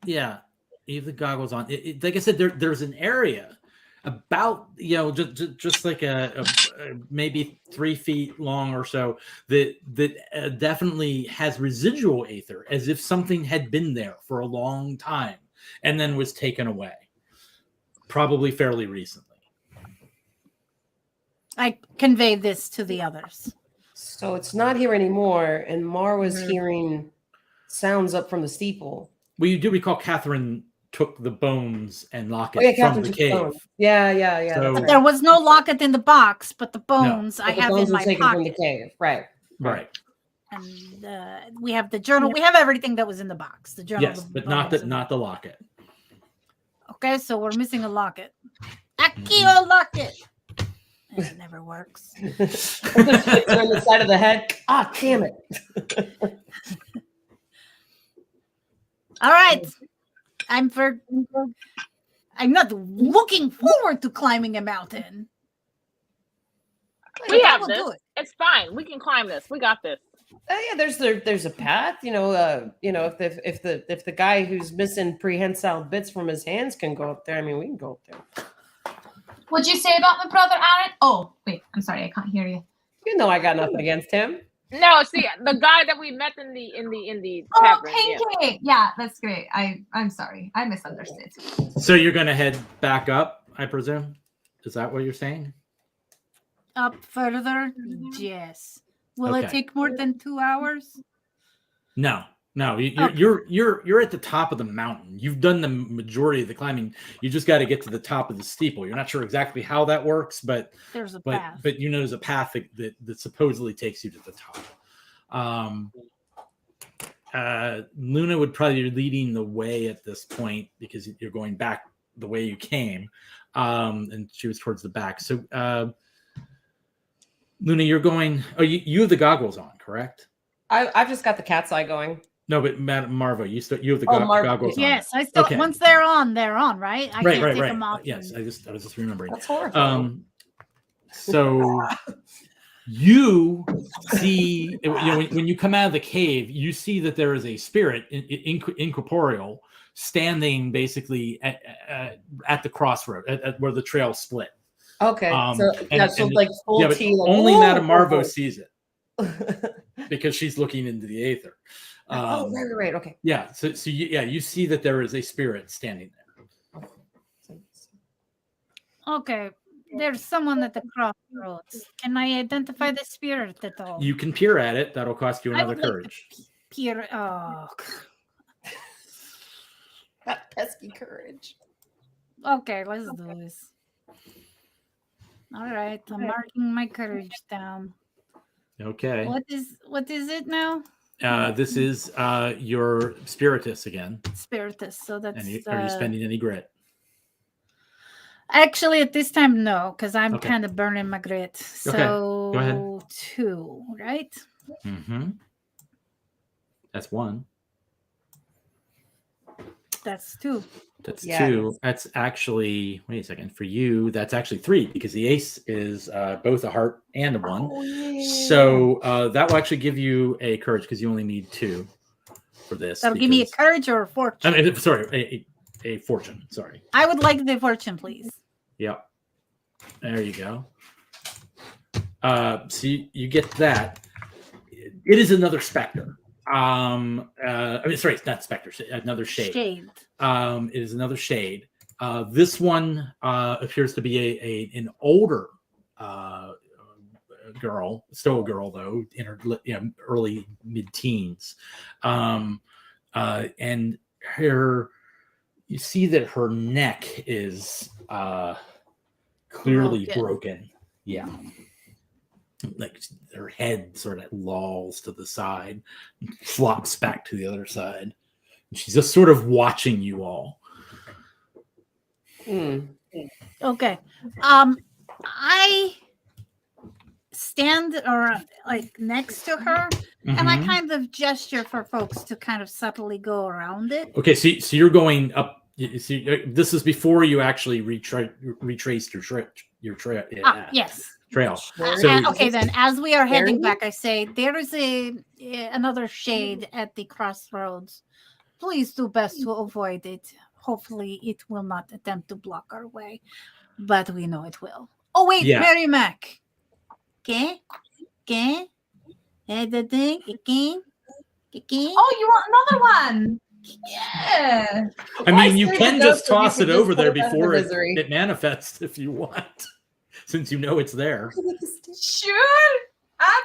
Yeah, you have the goggles on. Like I said, there's an area about just like a maybe 3 feet long or so that definitely has residual aether, as if something had been there for a long time and then was taken away, probably fairly recently. I conveyed this to the others. So it's not here anymore, and Mar was hearing sounds up from the steeple. Well, you do recall Catherine took the bones and locket from the Catherine cave. Yeah. So, but there was no locket in the box, but the bones I have in my pocket. From the cave. Right. And we have the journal. We have everything that was in the box. The journal. Yes, but not the locket. Okay, so we're missing a locket. Akio locket. It never works. On the side of the head. Ah, damn it. All right. I'm not looking forward to climbing a mountain. We have this. It's fine. We can climb this. We got this. Yeah, there's a path. If the guy who's missing prehensile bits from his hands can go up there, I mean, we can go up there. What'd you say about my brother Aaron? Oh, wait, I'm sorry, I can't hear you. You know, I got nothing against him. No, see the guy that we met in the Oh, tavern. Pinky. Yeah, that's great. I'm sorry, I misunderstood. So you're going to head back up, I presume? Is that what you're saying? Up further? Yes. Will it Okay. take more than 2 hours? No. Okay. You're at the top of the mountain. You've done the majority of the climbing. You just got to get to the top of the steeple. You're not sure exactly how that works, but There's a path. but you know there's a path that supposedly takes you to the top. Luna would probably be leading the way at this point because you're going back the way you came, and she was towards the back. So Luna, you're going. Oh, you have the goggles on, correct? I've just got the cat's eye going. No, but Madam Marvo, you have the Marvo, goggles on. Yes, I still. Okay. Once they're on, right? I can't take them off. Yes, I was just remembering. That's horrible. So you see, when you come out of the cave, you see that there is a spirit, incorporeal, standing basically at the crossroad, at where the trail split. Okay, so like full yeah, but T. Like, only ooh! Madame Marvo sees it because she's looking into the aether. Right. Okay. Yeah. So you see that there is a spirit standing there. Okay. There's someone at the crossroads. Can I identify the spirit at all? You can peer at it. That'll cost you another would like to courage. peer. Oh. That pesky courage. Okay, let's do this. All right, I'm marking my courage down. Okay. What is it now? This is your spiritus again. Spiritus. So that's. And are you spending any grit? Actually, at this time, no, because I'm Okay. kind of burning my grit. So Go ahead. 2, right? Mm-hmm. That's 1. That's 2. That's Yeah. 2. That's actually, wait a second. For you, that's actually 3 because the ace is both a heart and a 1. Oh, yeah. So that will actually give you a courage because you only need 2 for this. That'll give me a courage or a fortune. I mean, sorry, a fortune. Sorry. I would like the fortune, please. Yep. There you go. So you get that. It is another specter. I mean, sorry, it's not specter. Another shade. It is another shade. This one appears to be an older girl, still a girl though, in her early mid-teens, and her. You see that her neck is clearly broken. Yeah. Like her head sort of lolls to the side, flops back to the other side. And she's just sort of watching you all. Okay. I stand next to her, and I kind of gesture for folks to kind of subtly go around it. Okay, so you're going up. You see, this is before you actually retraced your trail. Yes. Trail. Okay, then as we are heading back, I say there is another shade at the crossroads. Please do best to avoid it. Hopefully, it will not attempt to block our way, but we know it will. Oh wait, Yeah. Mary Mac. Okay. The thing again. Oh, you want another one? Yeah. I mean, you can just so you toss can it just over there put it out of before misery. it manifests if you want, since you know it's there. Sure.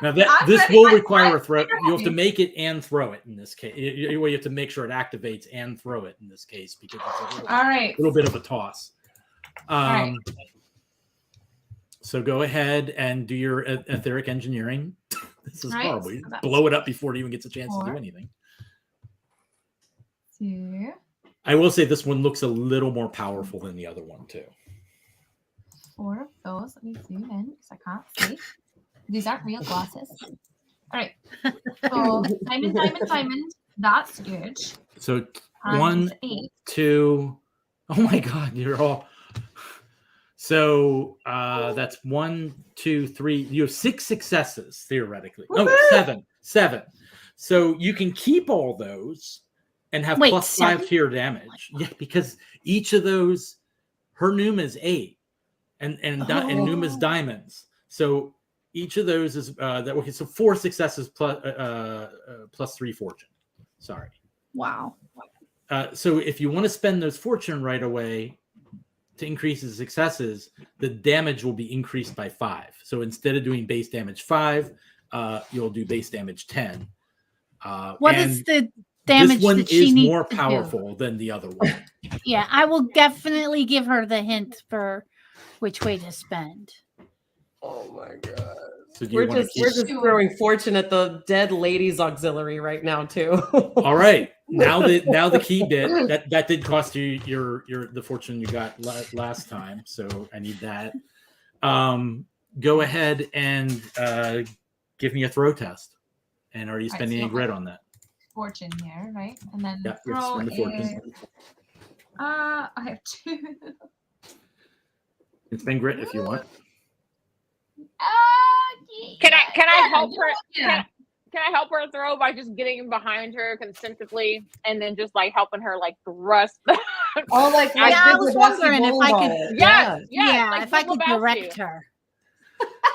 Now I'm this ready. will I'm require a throw. ready. You have to make it and throw it in this case. You have to make sure it activates and throw it in this case because it's a All right. little bit of a toss. right. So go ahead and do your etheric engineering. This is Right, horrible. You so that's blow it up before it even gets a chance to do 4. anything. 2, I will say this one looks a little more powerful than the other one too. 4 of those. Let me zoom in because I can't see. These aren't real glasses. All right. So diamond. That's good. So And 1, 8. 2. Oh my God, you're all. So that's 1, 2, 3. You have 6 successes theoretically. No, 7. 7. So you can keep all those and have Wait, plus 5 7? to your damage. Yeah, because each of those, her Noom is 8, and Noom is diamonds. So each of those is that. Okay, so 4 successes plus 3 fortune. Sorry. Wow. So if you want to spend those fortune right away to increase the successes, the damage will be increased by 5. So instead of doing base damage 5, you'll do base damage 10. What is the damage this one that she is needs more to powerful than the other one. Yeah, I will definitely give her the hint for which way to spend. Oh my god. So we're just throwing fortune at the dead ladies auxiliary right now too. All right. Now the key bit that did cost you the fortune you got last time. So I need that. Go ahead and give me a throw test. And are you spending any grit on that? Fortune here, right? And then Yeah, you have to throw spend the fortune. I have 2. You can spend grit if you want. Can I help her? Yeah. Can I help her throw by just getting behind her consensually and then just like helping her like thrust? Oh, like Yeah, I was wondering if I could. Yes, Yeah, like if I Big could Lebowski. direct her.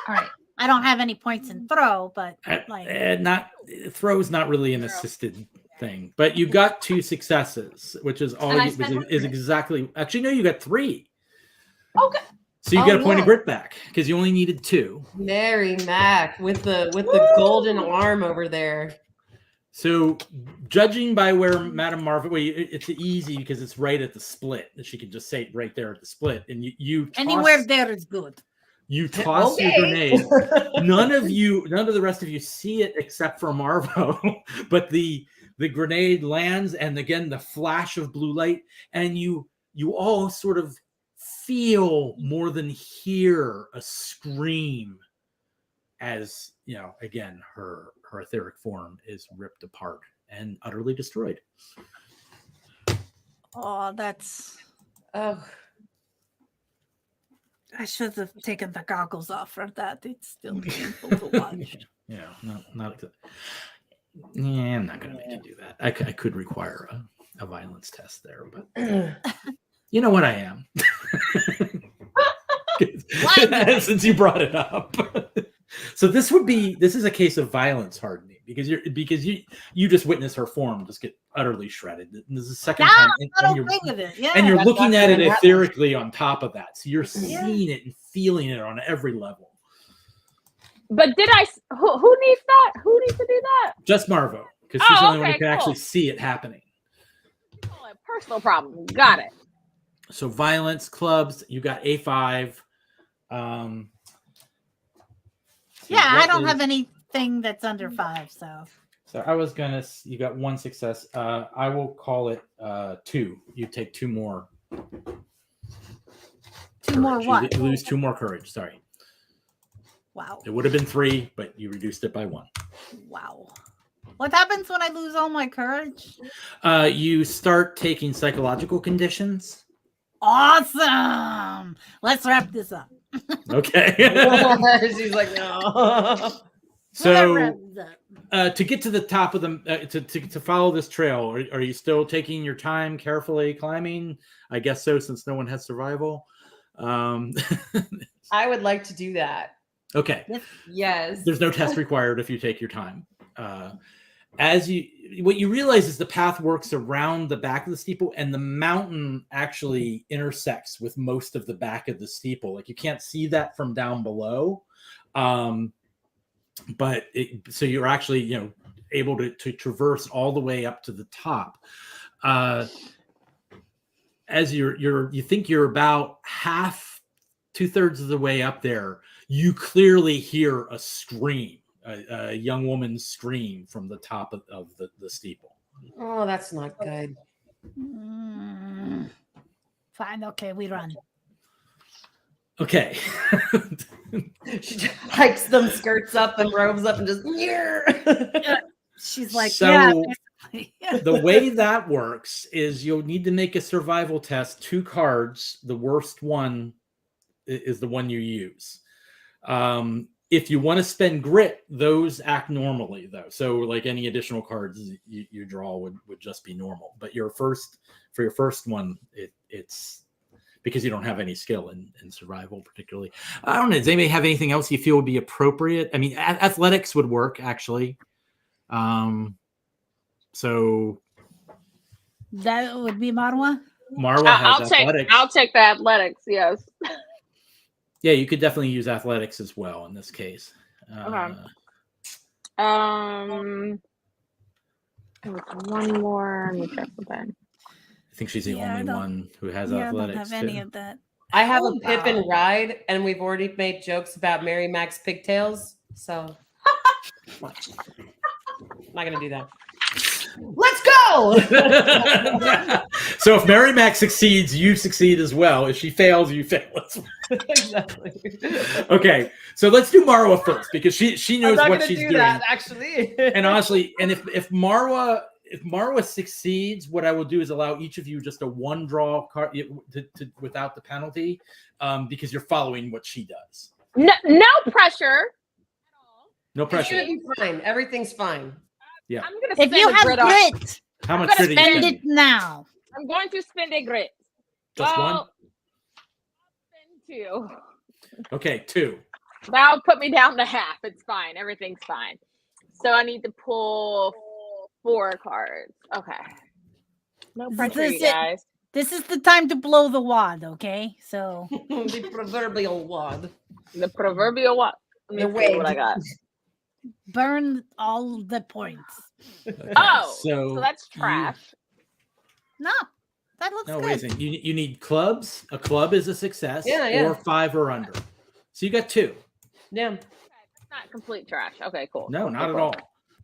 All right. I don't have any points in throw, but like Not throw's not really an assisted thing, but you got 2 successes, which is all And I you, spent is exactly. Actually, no, you got 3. Okay. So you get a point of grit back because you only needed 2. Mary Mac with the golden arm over there. So, judging by where Madame Marvel, it's easy because it's right at the split. She can just say it right there at the split, and you toss, anywhere there is good. You toss your grenade. None of the rest of you see it except for Marvo, but the grenade lands, and again the flash of blue light, and you all sort of feel more than hear a scream as again her etheric form is ripped apart and utterly destroyed. Oh, that's. Oh, I should have taken the goggles off for that. It's still painful to watch. Yeah, not. Yeah, I'm not going to make you do that. I could require a violence test there, but you know what I am. Since you brought it up. So this is a case of violence hardening because you just witnessed her form just get utterly shredded. And this is the second time I'm okay with it. Yeah. and you're looking at it etherically on top of that. So you're seeing it and feeling it on every level. But who needs that? Who needs to do that? Just Marvo, because she's the only one who can actually see it happening. Oh, a personal problem. Got it. So violence, clubs, you got A5. Yeah, I don't have anything that's under 5, so. So I was you got 1 success. I will call it 2. You take 2 more. 2 more what? You lose 2 more courage. Sorry. Wow. It would have been 3, but you reduced it by 1. Wow. What happens when I lose all my courage? You start taking psychological conditions. Awesome. Let's wrap this up. Okay. She's like, no. So to get to the top of to follow this trail, are you still taking your time carefully climbing? I guess so, since no one has survival. I would like to do that. Okay. Yes. There's no test required if you take your time. What you realize is the path works around the back of the steeple, and the mountain actually intersects with most of the back of the steeple. Like you can't see that from down below, but so you're actually able to traverse all the way up to the top. As you think you're about 2/3 of the way up there, you clearly hear a scream. A young woman's scream from the top of the steeple. Oh, that's not good. Fine. Okay, we run. Okay. She hikes them skirts up and robes up and just. She's like, so yeah. The way that works is you'll need to make a survival test. 2 cards. The worst one is the one you use. If you want to spend grit, those act normally though. So like any additional cards you draw would just be normal. But for your first one, it's because you don't have any skill in survival particularly. I don't know. Does anybody have anything else you feel would be appropriate? I mean, athletics would work actually. So That would be Marwa. Marwa has athletics. I'll take the athletics. Yes. Yeah, you could definitely use athletics as well in this case. Okay. One more. Let me check something. I think she's the only one who has I athletics. don't have any of that. I have a Pippin ride, and we've already made jokes about Mary Mac's pigtails. So, I'm not gonna do that. Let's go. So if Mary Mac succeeds, you succeed as well. If she fails, you fail as well. Exactly. Okay, so let's do Marwa first because she knows what she's doing. That, actually. And honestly, and if Marwa succeeds, what I will do is allow each of you just a one draw card without the penalty, because you're following what she does. No pressure. No pressure. It should be fine. Everything's fine. Yeah. I'm gonna If you have grit, how much grit are you spend spending? it now. I'm going to spend a grit. Just one? I'll spend 2. Okay, 2. That'll put me down to half. It's fine. Everything's fine. So I need to pull 4 cards. Okay. No pressure, you guys. This is the time to blow the wad, okay? So The proverbial wad. The proverbial what? Let me see what I got. burn all the points. Oh, so that's trash. No, that looks No, good. wait a second. You need clubs. A club is a success. Yeah. Or 5 or under. So you got 2. Yeah. That's not complete trash. Okay, cool. No, not Okay, at cool. all.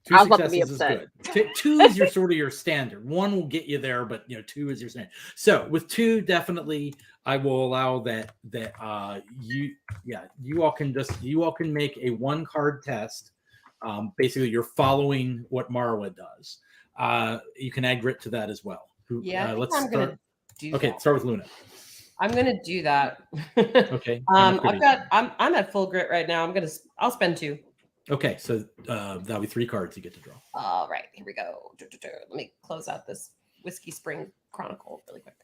2 I was about to be successes is upset. good. 2 is your sort of your standard. 1 will get you there, but 2 is your standard. So with 2, definitely I will allow that you all can make a 1 card test. Basically, you're following what Marwa does. You can add grit to that as well. Let's I'm start. gonna do Okay, that. start with Luna. I'm gonna do that. Okay. I'm at full grit right now. I'll spend 2. Okay, so that'll be 3 cards you get to draw. All right, here we go. Let me close out this Whiskey Spring Chronicle really quick.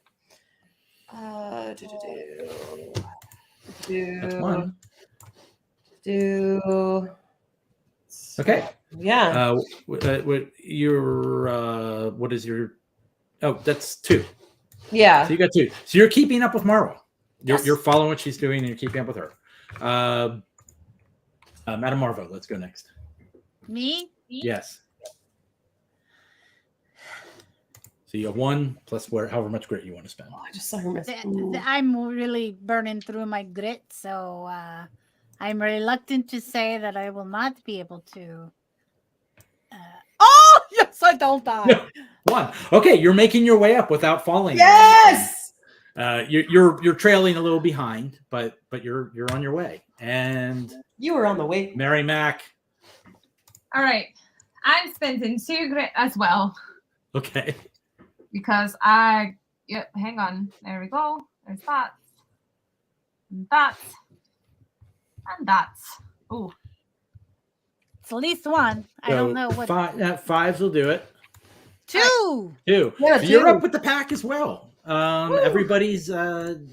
That's 1. Okay. Yeah. What is your? Oh, that's 2. Yeah. So you got 2. So you're keeping up with Marwa. Yes. You're following what she's doing and you're keeping up with her. Madam Marvo, let's go next. Me? Yes. So you have 1 plus however much grit you want to spend. Oh, I just saw her miss. I'm really burning through my grit, so I'm reluctant to say that I will not be able to. Oh, yes, I don't die. 1. Okay, you're making your way up without falling. Yes. You're trailing a little behind, but you're on your way. And You were on the way. Mary Mac. All right. I'm spending 2 grit as well Okay. because hang on. There we go. There's that. And that. And that. Ooh. It's at least 1. I don't know what. 5s will do it. 2. 2. Yeah, So you're 2. up with the pack as well. Everybody's Madam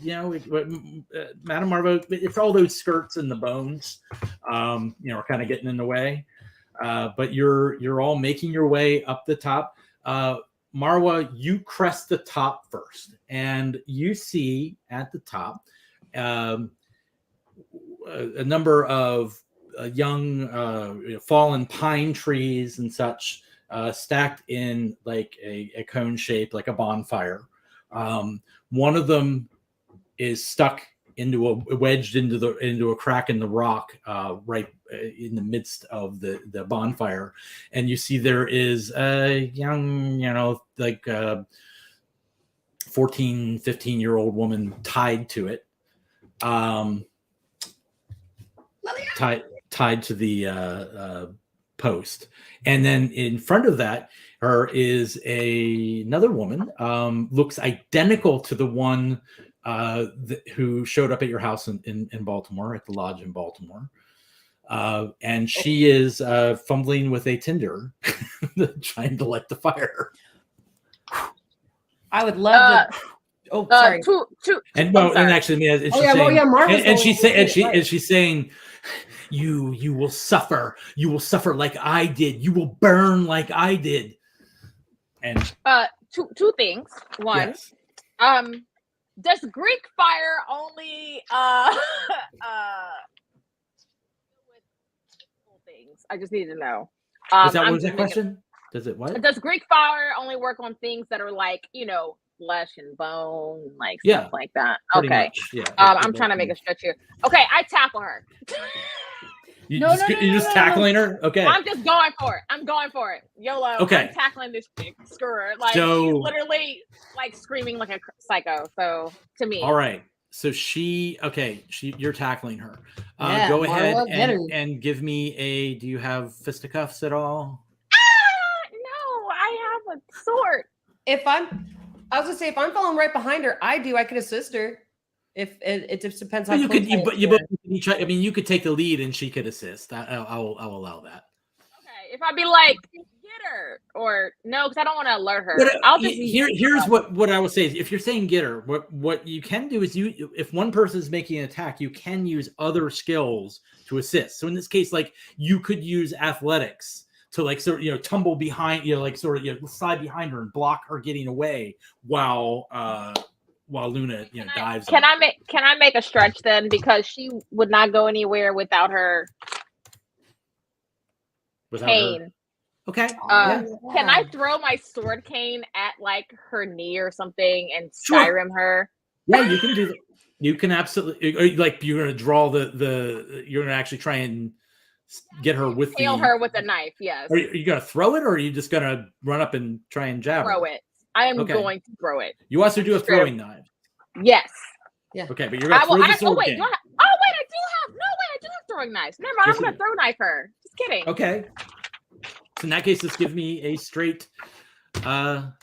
Marvo, it's all those skirts and the bones are kind of getting in the way, but you're all making your way up the top. Marwa, you crest the top first, and you see at the top a number of young fallen pine trees and such stacked in like a cone shape, like a bonfire. One of them is stuck wedged into a crack in the rock, right in the midst of the bonfire, and you see there is a young, 14, 15-year-old woman tied to it, tied to the post, and then in front of that is another woman, looks identical to the one who showed up at your house in Baltimore, at the lodge in Baltimore. And she is fumbling with a tinder, trying to light the fire. I would love to. Oh, sorry. And actually, and she's saying, and she's saying, you will suffer. You will suffer like I did. You will burn like I did. And two things. One, yes. Does Greek fire only with things? I just need to know. What was that question? Does it what? Does Greek fire only work on things that are like, flesh and bone, like stuff like that? Okay. Much, yeah. I'm trying to make a stretch here. Okay, I tackle her. You're just tackling her? Okay. I'm just going for it. I'm going for it. YOLO. Okay. I'm tackling this chick. Screw her. Like, she's literally like screaming like a psycho. So to me. All right. So you're tackling her. Go ahead and give me do you have fisticuffs at all? No, I have a sword. I was gonna say, if I'm following right behind her, I could assist her. If it just depends how you could, you could take the lead and she could assist. I'll allow that. Okay, if I'd be like, get her, or no, because I don't want to alert her. I'll just here's what I would say. If you're saying get her, what you can do is if one person is making an attack, you can use other skills to assist. So in this case, like you could use athletics to like sort of tumble behind, slide behind her and block her getting away while Luna dives. Can I make a stretch then, because she would not go anywhere without her cane. Her. Okay. Can I throw my sword cane at like her knee or something and Skyrim her? Yeah, you can do that. You can absolutely, like, you're gonna draw you're gonna actually try and get her with her with a knife. Yes. Are you gonna throw it, or are you just gonna run up and try and jab throw her? it? I am going to throw it. You also do a throwing knife. Yes. Yeah. Okay, but you're gonna throw the sword cane. I do have throwing knives. Never mind. I'm gonna throw knife her. Just kidding. Okay. So in that case, just give me a straight throw.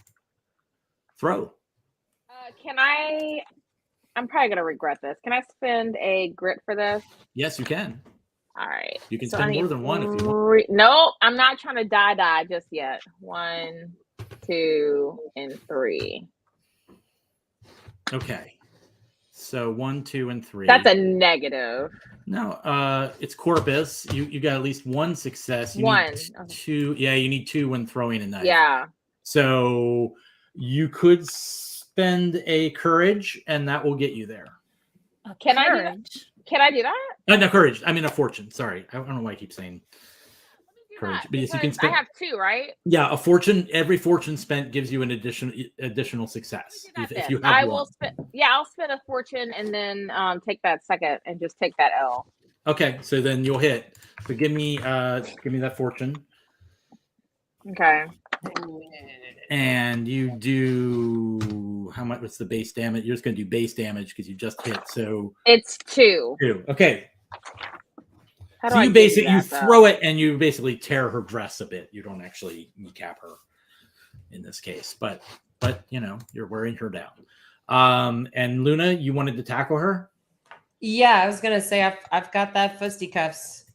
I'm probably gonna regret this. Can I spend a grit for this? Yes, you can. All right. You can spend more than one if you want. No, I'm not trying to die just yet. 1, 2, and 3. Okay. So 1, 2, and 3. That's a negative. No, it's Corpus. You got at least one success. You one. Need 2. Yeah, you need 2 when throwing a knife. Yeah. So you could spend a courage, and that will get you there. Can I do that? Can I do that? No, courage. I mean a fortune. Sorry, I don't know why I keep saying courage. But yes, you can spend. I have 2, right? Yeah, a fortune. Every fortune spent gives you an additional success. If you have one. I'll spend a fortune and then take that second and just take that L. Okay, so then you'll hit. So give me that fortune. Okay. And you do how much? What's the base damage? You're just going to do base damage because you just hit. So it's 2. 2. Okay. So you throw it and you basically tear her dress a bit. You don't actually kneecap her in this case, but you're wearing her down. And Luna, you wanted to tackle her? Yeah, I was gonna say I've got that fisticuffs.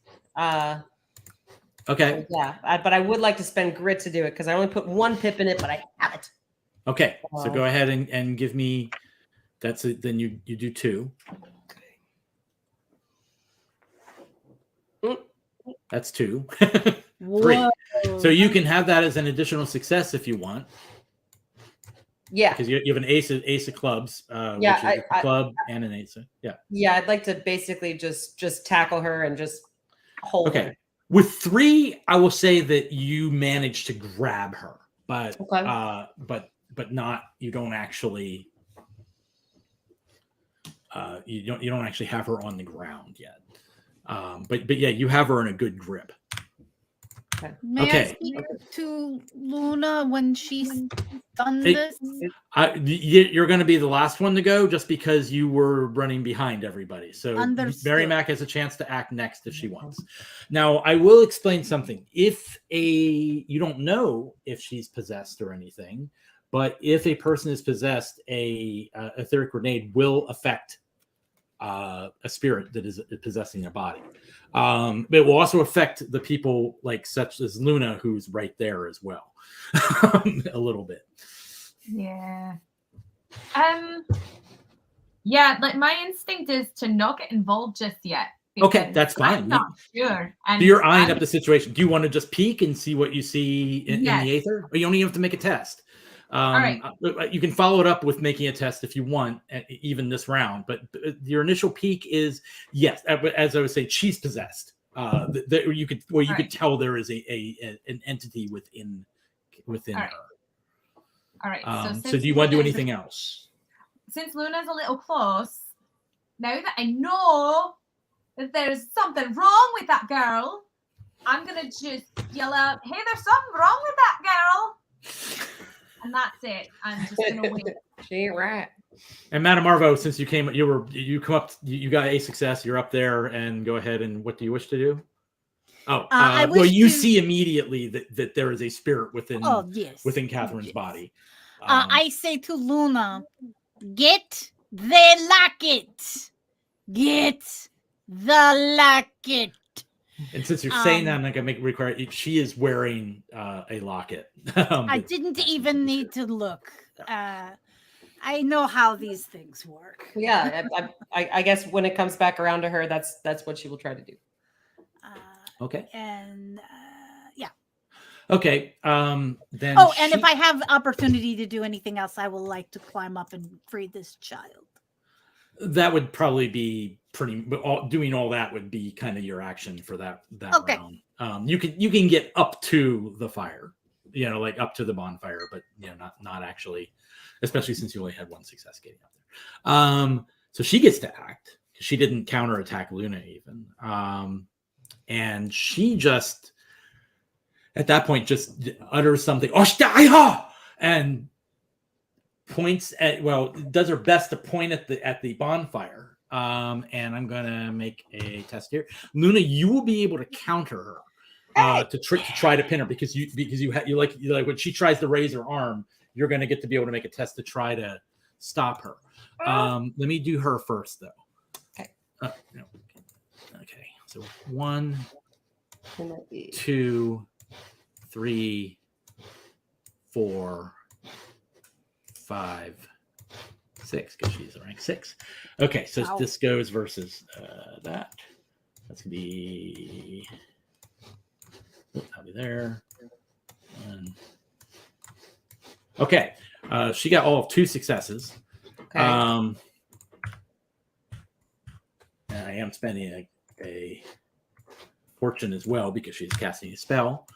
Okay. Yeah, but I would like to spend grit to do it because I only put 1 pip in it, but I have it. Okay, so go ahead and give me. That's it. Then you do 2. That's 2. 3. Whoa. So you can have that as an additional success if you want. Yeah, because you have an ace of clubs. Which is a club and an ace. Yeah. Yeah, I'd like to basically just tackle her and just hold her. With 3, I will say that you managed to grab her, but but not. You don't actually. You don't actually have her on the ground yet. But yeah, you have her in a good grip. May I speak to Luna when she's done this? You're going to be the last one to go just because you were running behind everybody. So Mary Mac has a chance to act next if she wants. Now, I will explain something. You don't know if she's possessed or anything, but if a person is possessed, a etheric grenade will affect a spirit that is possessing a body. But it will also affect the people like such as Luna, who's right there as well, a little bit. Yeah. Yeah, like my instinct is to not get involved just yet. Okay, that's fine. I'm not sure. And so you're eyeing up the situation. Do you want to just peek and see what you see in Yes. the aether? Or you don't even have to make a test. All right. You can follow it up with making a test if you want, even this round. But your initial peek is yes. As I was saying, she's possessed. You could tell there is an entity within her. All right. So do you want to do anything else? Since Luna's a little close, now that I know that there's something wrong with that girl, I'm gonna just yell out, "Hey, there's something wrong with that girl," and that's it. I'm just gonna wait. She ain't right. And Madame Marvo, since you come up, you got a success. You're up there, and go ahead. And what do you wish to do? Oh, well, you see immediately that there is a spirit within Catherine's body. I say to Luna, get the locket. Get the locket. And since you're saying that, I'm not gonna require. She is wearing a locket. I didn't even need to look. I know how these things work. Yeah, I guess when it comes back around to her, that's what she will try to do. Okay. And yeah. Okay. Then. Oh, and if I have opportunity to do anything else, I will like to climb up and free this child. That would probably be doing all that would be kind of your action for that round. You can get up to the fire, like up to the bonfire, but not actually, especially since you only had one success getting up there. So she gets to act because she didn't counterattack Luna even. And she just at that point just utters something, and points at does her best to point at the bonfire. And I'm gonna make a test here. Luna, you will be able to counter her to try to pin her because you like when she tries to raise her arm, you're gonna get to be able to make a test to try to stop her. Let me do her first though. Okay. Okay. So 1, 2, 3, 4, 5, 6, because she's a rank 6. Okay, so this goes versus that. That's gonna be. I'll be there. Okay, she got all of 2 successes. Okay. And I am spending a fortune as well because she's casting a spell.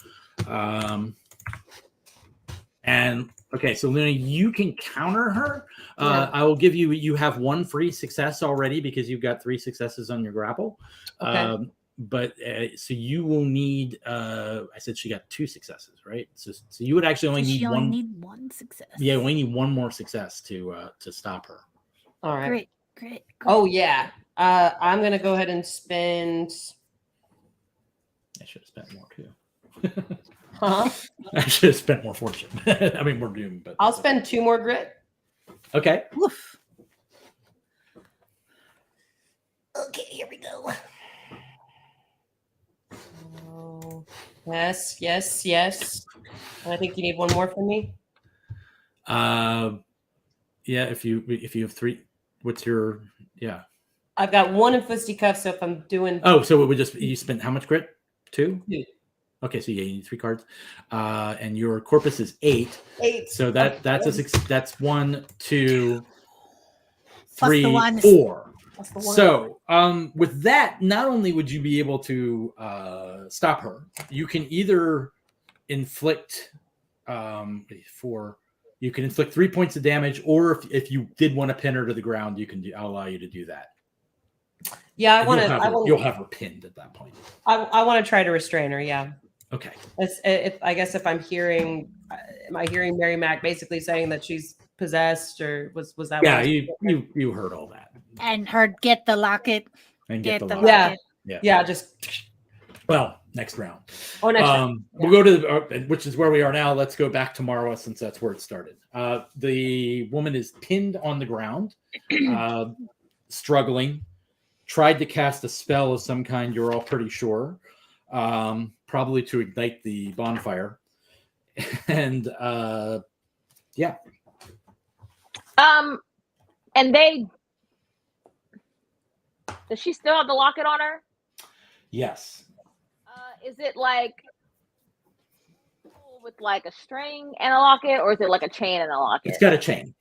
And okay, so Luna, you can counter her. I will give you have 1 free success already because you've got 3 successes on your grapple. Okay. But so you will need. I said she got 2 successes, right? So you would actually only need one. Need 1 success. Yeah, we need 1 more success to stop her. All right. Great. Oh yeah. I'm gonna go ahead and spend. I should have spent more too. Huh? I should have spent more fortune. I mean, we're doomed, but I'll spend 2 more grit. Okay. Woof. Okay, here we go. Oh, yes. I think you need 1 more from me. Yeah. If you have 3, what's your I've got 1 in fisticuffs, so if I'm doing. Oh, so it would just you spent how much grit? 2? 2. Okay, so you need 3 cards, and your corpus is 8. 8. So that's a 6. That's 1, 2, Plus 3, the 1. 4. That's the 1. So with that, not only would you be able to stop her, you can either inflict 4. You can inflict 3 points of damage, or if you did want to pin her to the ground, I'll allow you to do that. Yeah, You'll have her pinned at that point. I want to try to restrain her. Yeah. Okay. I guess if I'm hearing, am I hearing Mary Mac basically saying that she's possessed, or was that? Yeah, you heard all that. And her get the locket. And get the locket. locket. Yeah. Just. Well, next round. Oh, next round. We'll go to which is where we are now. Let's go back to Marwa since that's where it started. The woman is pinned on the ground, struggling. tried to cast a spell of some kind. You're all pretty sure, probably to ignite the bonfire, and yeah. And they, does she still have the locket on her? Yes. Is it like with like a string and a locket, or is it like a chain and a locket? It's got a chain.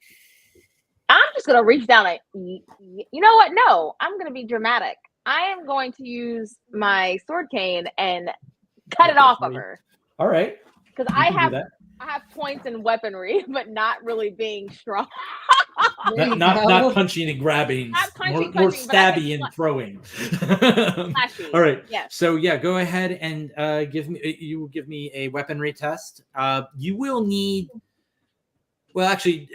I'm just gonna reach down and, you know what? No, I'm gonna be dramatic. I am going to use my sword cane and cut it off of her. All right. Because I have points in weaponry, but not really being strong. Not punching and grabbing, more stabby and throwing. All right. Yes. So yeah, go ahead and give me a weaponry test. You will need. Well, actually,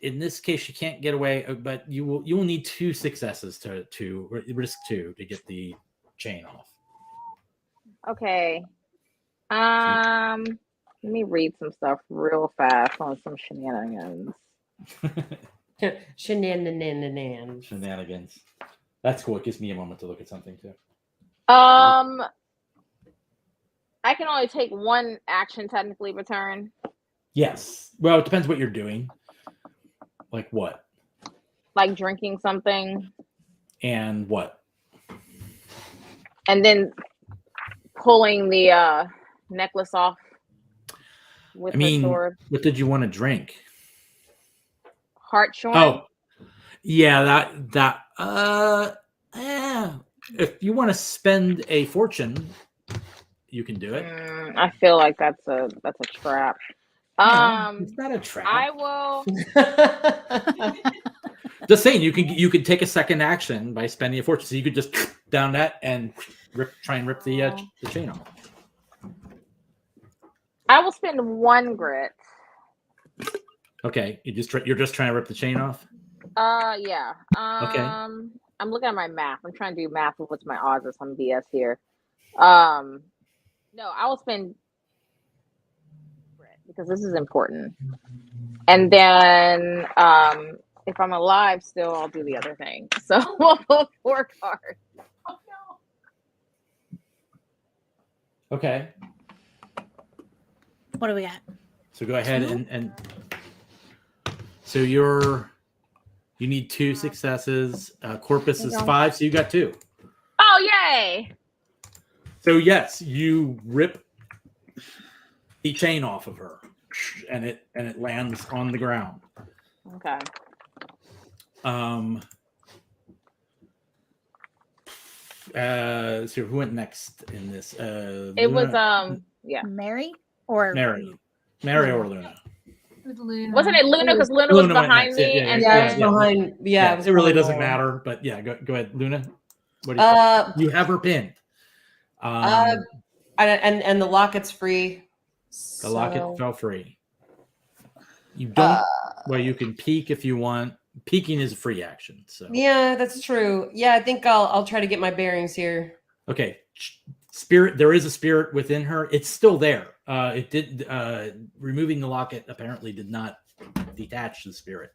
in this case, you can't get away, but you will need 2 successes to risk 2 to get the chain off. Okay. Let me read some stuff real fast on some shenanigans. Shenanigans. That's cool. It gives me a moment to look at something too. I can only take 1 action technically per turn. Yes. Well, it depends what you're doing. Like what? Like drinking something. And what? And then pulling the necklace off with her sword. What did you want to drink? Hartshorn. Oh, yeah, if you want to spend a fortune, you can do it. I feel like that's a trap. It's not a trap. I will. Just saying, you could take a second action by spending a fortune, so you could just down that and try and rip the chain off. I will spend 1 grit. Okay, you're just trying to rip the chain off. Yeah. Okay. I'm looking at my math. I'm trying to do math with what's my odds or some BS here. No, I will spend grit because this is important. And then if I'm alive still, I'll do the other thing. So we'll pull 4 cards. Oh no. Okay. What do we got? So go ahead and so you need 2 successes. Corpus is 5, so you got 2. Oh yay! So yes, you rip the chain off of her, and it lands on the ground. Okay. So who went next in this? It Luna? was Mary or Luna. With Luna. Wasn't it Luna? Because Luna was behind me, and it was behind. Yeah, it really doesn't matter. But yeah, go ahead, Luna. What do you have her pinned? And the locket's free. The locket fell free. You don't. Well, you can peek if you want. Peeking is a free action. So yeah, that's true. Yeah, I think I'll try to get my bearings here. Okay, spirit. There is a spirit within her. It's still there. It did. Removing the locket apparently did not detach the spirit.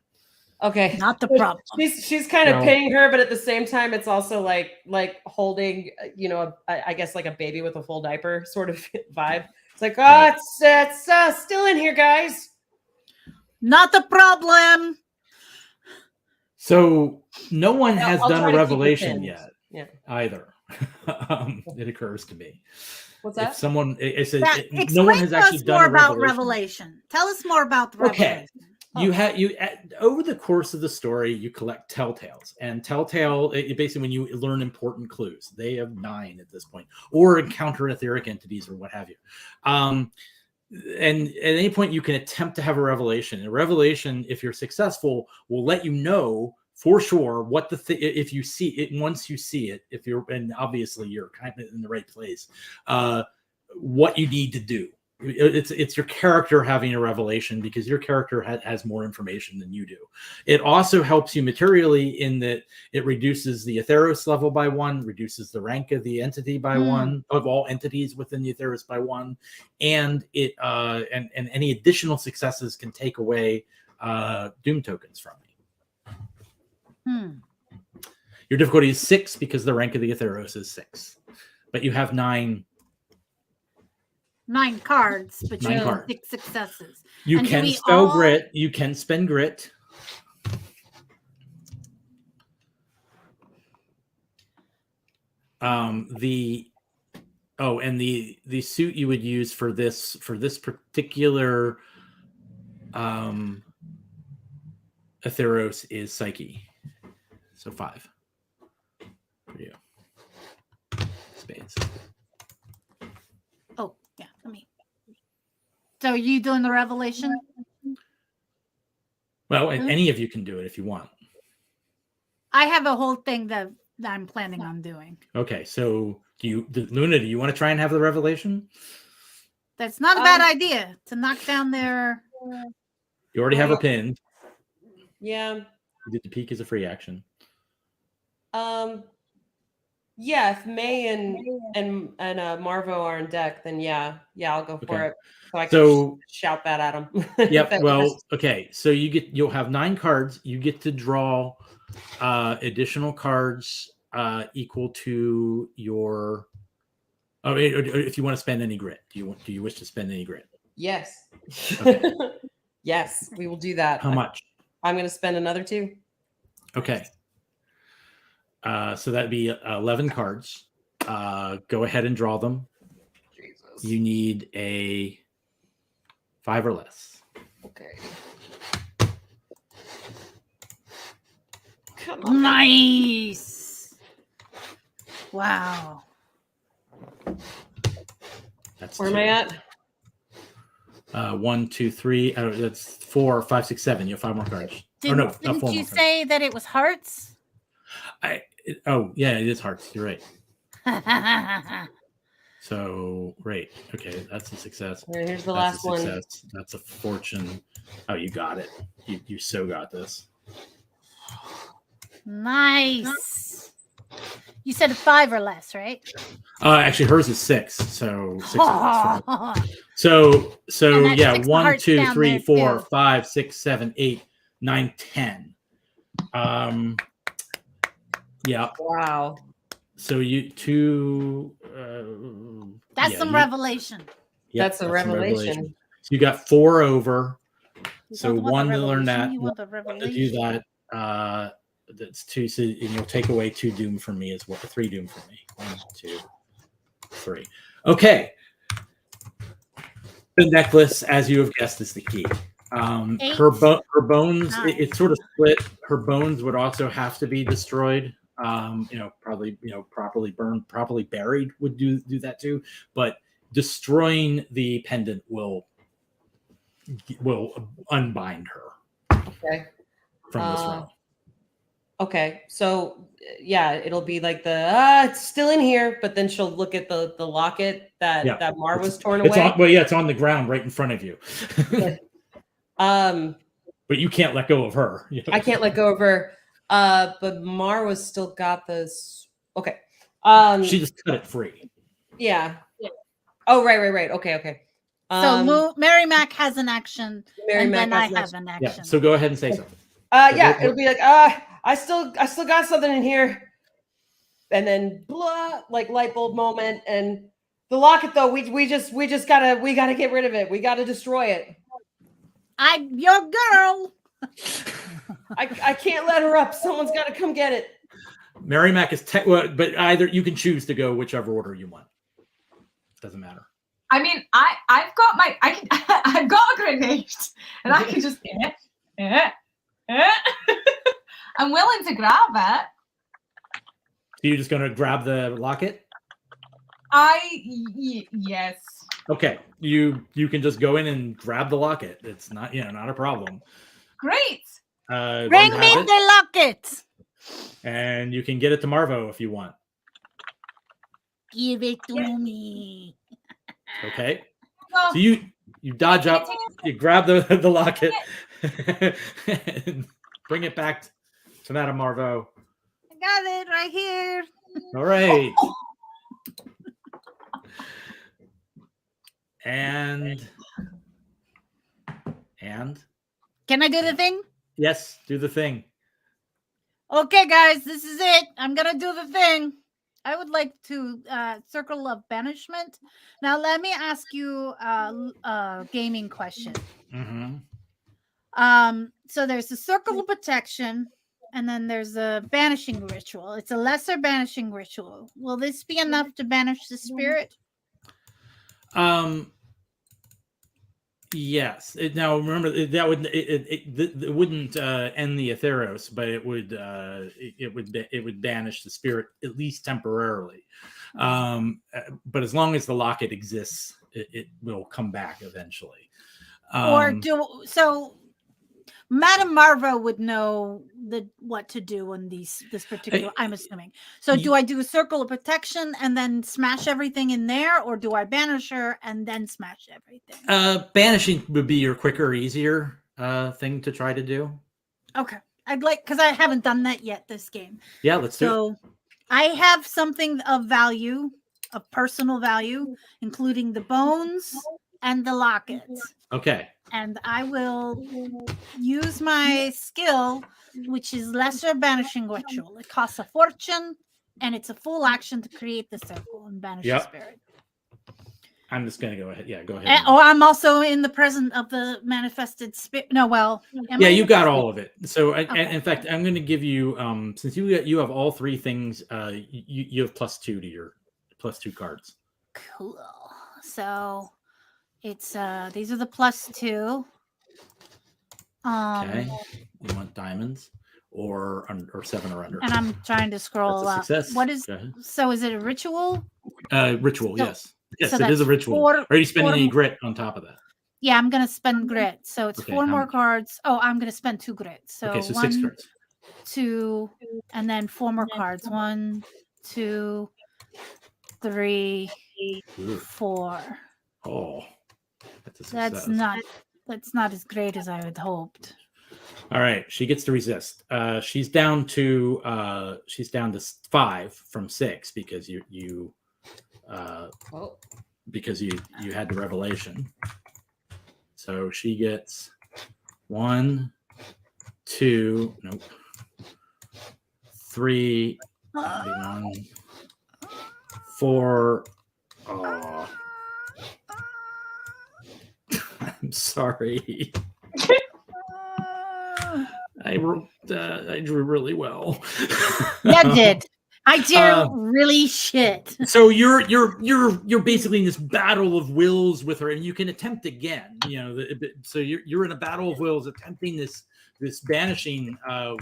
Okay, not the problem. She's kind of pinning her, but at the same time, it's also like holding, I guess like a baby with a full diaper sort of vibe. It's like, it's still in here, guys. Not the problem. So no one has I'll done a revelation yet. Yeah. Either. It occurs to me. What's that? If someone, Explain no one has actually done more a about revelation. Tell us more about the revelation. You over the course of the story, you collect telltales, and telltale basically when you learn important clues. They have 9 at this point, or encounter etheric entities or what have you. And at any point, you can attempt to have a revelation. A revelation, if you're successful, will let you know for sure what if you see it. Once you see it, and obviously you're kind of in the right place, what you need to do. It's your character having a revelation because your character has more information than you do. It also helps you materially in that it reduces the Atheros level by 1, reduces the rank of the entity by 1, of all entities within the Atheros by 1, and it and any additional successes can take away doom tokens from Your difficulty is 6 because the rank of the Atheros is 6. But you have 9 cards, but you 9 have cards. 6 successes. You And do can we spell all- grit. You can spend grit. The suit you would use for this particular Atheros is Psyche. So 5 for you. Spades. Oh, yeah, let me. So are you doing the revelation? Well, any of you can do it if you want. I have a whole thing that I'm planning on doing. Okay, so Luna, do you want to try and have the revelation? That's not a bad idea to knock down their. You already have her pinned. Yeah. You did the peek as a free action. Yeah, if May and Marvo are on deck, then yeah, I'll go for it. So I can shout that at them. Yep. Well, okay. So you'll have 9 cards. You get to draw additional cards equal to your. Oh, if you want to spend any grit, do you wish to spend any grit? Yes. Okay. Yes, we will do that. How much? I'm going to spend another 2. Okay. So that'd be 11 cards. Go ahead and draw them. Jesus. You need a 5 or less. Okay. Come on. Nice. Wow. That's Where 2. am I at? 1, 2, 3. That's 4, 5, 6, 7. You have 5 more cards. Didn't 4 more you cards. say that it was hearts? Yeah, it is hearts. You're right. So, right. Okay, that's a success. All right, here's the That's last one. That's a fortune. Oh, you got it. You so got this. Nice. You said 5 or less, right? Actually, hers is 6. So 6 or less. Oh, So that yeah, sticks the 1, hearts 2, down 3, there, 4, too. 5, 6, 7, 8, 9, 10. Yeah. Wow. So you 2. that's some revelation. Yep, That's a revelation. So you got 4 over. You So don't want 1 the to learn revelation, that. you want the 1 to do revelation. that. That's 2. So and you'll take away 2 doom from me as well. 3 doom from me. 1, 2, 3. Okay. The necklace, as you have guessed, is the key. Her bones, 9. it's sort of split. Her bones would also have to be destroyed. Probably, properly burned, properly buried would do that too. But destroying the pendant will unbind her Okay. from this realm. Okay. So yeah, it'll be like it's still in here, but then she'll look at the locket that Mar was torn away. It's on the ground right in front of you. But you can't let go of her. I can't let go of her. But Mar was still got this. Okay. She just cut it free. Yeah. Oh, right. Okay. So Mary Mac has an action, and then I have an action. Yeah. So go ahead and say something. It'll be like, I still got something in here, and then blah, like light bulb moment, and the locket though, we gotta get rid of it. We gotta destroy it. I'm your girl. I can't let her up. Someone's got to come get it. Mary Mac is but either you can choose to go whichever order you want. Doesn't matter. I mean, I've got I've got a grenade, and I can just I'm willing to grab it. So you're just gonna grab the locket? Yes. Okay, you can just go in and grab the locket. It's not not a problem. Great. Bring me the locket. And you can get it to Marvo if you want. Give it to me. Okay. Well, So you dodge up, you grab the locket, and bring it back to Madame Marvo. I got it right here. All right. And can I do the thing? Yes, do the thing. Okay, guys, this is it. I'm gonna do the thing. I would like to circle of banishment. Now, let me ask you a gaming question. Mm-hmm. So there's a circle of protection, and then there's a banishing ritual. It's a lesser banishing ritual. Will this be enough to banish the spirit? Yes. Now remember that would it wouldn't end the Atheros, but it would banish the spirit at least temporarily. But as long as the locket exists, it will come back eventually. Madame Marva would know what to do in this particular. I'm assuming. So, do I do a circle of protection and then smash everything in there, or do I banish her and then smash everything? Banishing would be your quicker, easier thing to try to do. Okay, because I haven't done that yet this game. Yeah, let's do it. So, I have something of value, of personal value, including the bones and the lockets. Okay. And I will use my skill, which is lesser banishing ritual. It costs a fortune, and it's a full action to create the circle and banish the spirit. I'm just going to go ahead. Yeah, go ahead. I'm also in the presence of the manifested spirit. No, well, you got all of it. So, in fact, I'm going to give you, since you have all three things, you have +2 to your +2 cards. Cool. So it's these are the +2. Okay. You want diamonds or 7 or under. And I'm trying to scroll up. What is so? Is it a ritual? Ritual, yes. Yes, so it is a ritual. Are you spending any grit on top of that? Yeah, I'm gonna spend grit. So it's 4 more cards. Oh, I'm gonna spend 2 grit. So, okay, so 6 cards. 2, and then 4 more cards. 1, 2, 3, 4. Oh, that's a success. That's not as great as I had hoped. All right, she gets to resist. She's down to 5 from 6 because you had the revelation. So she gets 1, 2, 3, 4. Oh. I'm sorry. I drew really well. You did. I do really shit. So you're basically in this battle of wills with her, and you can attempt again. So you're in a battle of wills, attempting this banishing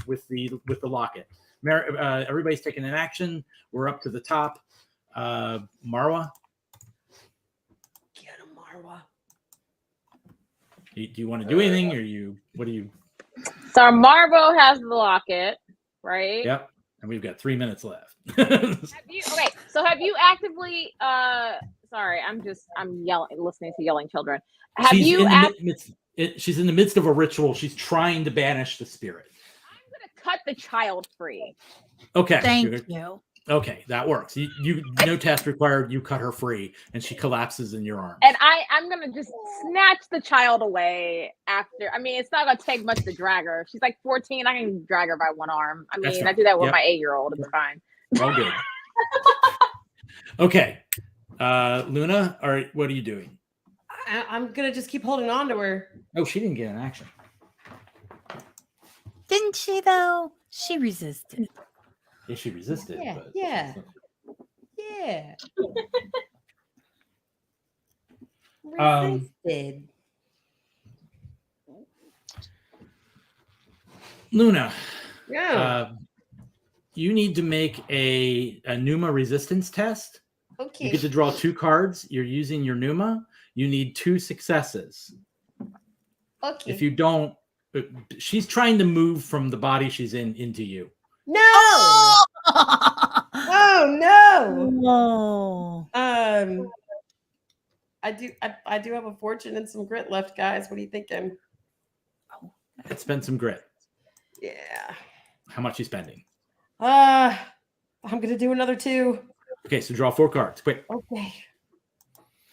with the locket. Everybody's taking an action. We're up to the top. Marwa. Get him, Marwa. Do you want to do anything, or what do you? So Marvo has the locket, right? Yep. And we've got 3 minutes left. So have you actively? Sorry, I'm yelling, listening to yelling children. She's in the midst of a ritual. She's trying to banish the spirit. I'm gonna cut the child free. Okay. Thank you. Okay, that works. You no test required. You cut her free, and she collapses in your arms. And I'm gonna just snatch the child away after. I mean, it's not gonna take much to drag her. She's like 14. I can drag her by one arm. I mean, I do that with my 8-year-old. It's fine. All good. Okay, Luna, all right, what are you doing? I'm gonna just keep holding on to her. Oh, she didn't get an action. Didn't she though? She resisted. Yeah, she resisted. Yeah. But yeah. Resisted. Luna. Yeah. You need to make a Numa resistance test. Okay. You get to draw 2 cards. You're using your Numa. You need 2 successes. Okay. If you don't, she's trying to move from the body she's in into you. No. Oh no. No. I do have a fortune and some grit left, guys. What are you thinking? Let's spend some grit. Yeah. How much are you spending? I'm gonna do another 2. Okay, so draw 4 cards. Quick. Okay.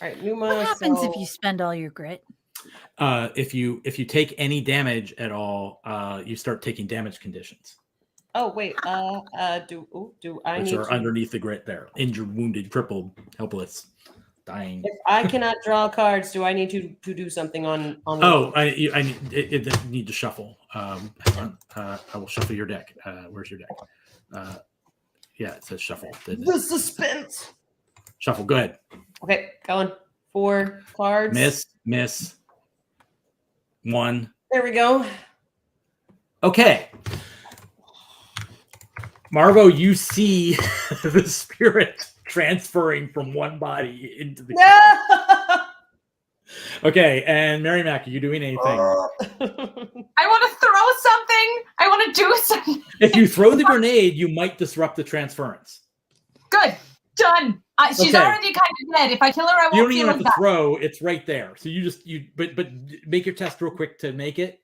All right, Numa. What happens if you spend all your grit? If you take any damage at all, you start taking damage conditions. Oh wait. Do I Which need are to? underneath the grit there. Injured, wounded, crippled, helpless, dying. If I cannot draw cards, do I need to do something on? Oh, I need to shuffle. Hang on. I will shuffle your deck. Where's your deck? Yeah, it says shuffle. The suspense. Shuffle. Go ahead. Okay, going. 4 cards. Miss. 1. There we go. Okay. Marvo, you see the spirit transferring from one body into the other. Okay, and Mary Mac, are you doing anything? I want to throw something. I want to do something. If you throw the grenade, you might disrupt the transference. Good. Done. She's Okay. already kind of dead. If I kill her, I won't You don't feel even have as to bad. throw; it's right there. So but make your test real quick to make it.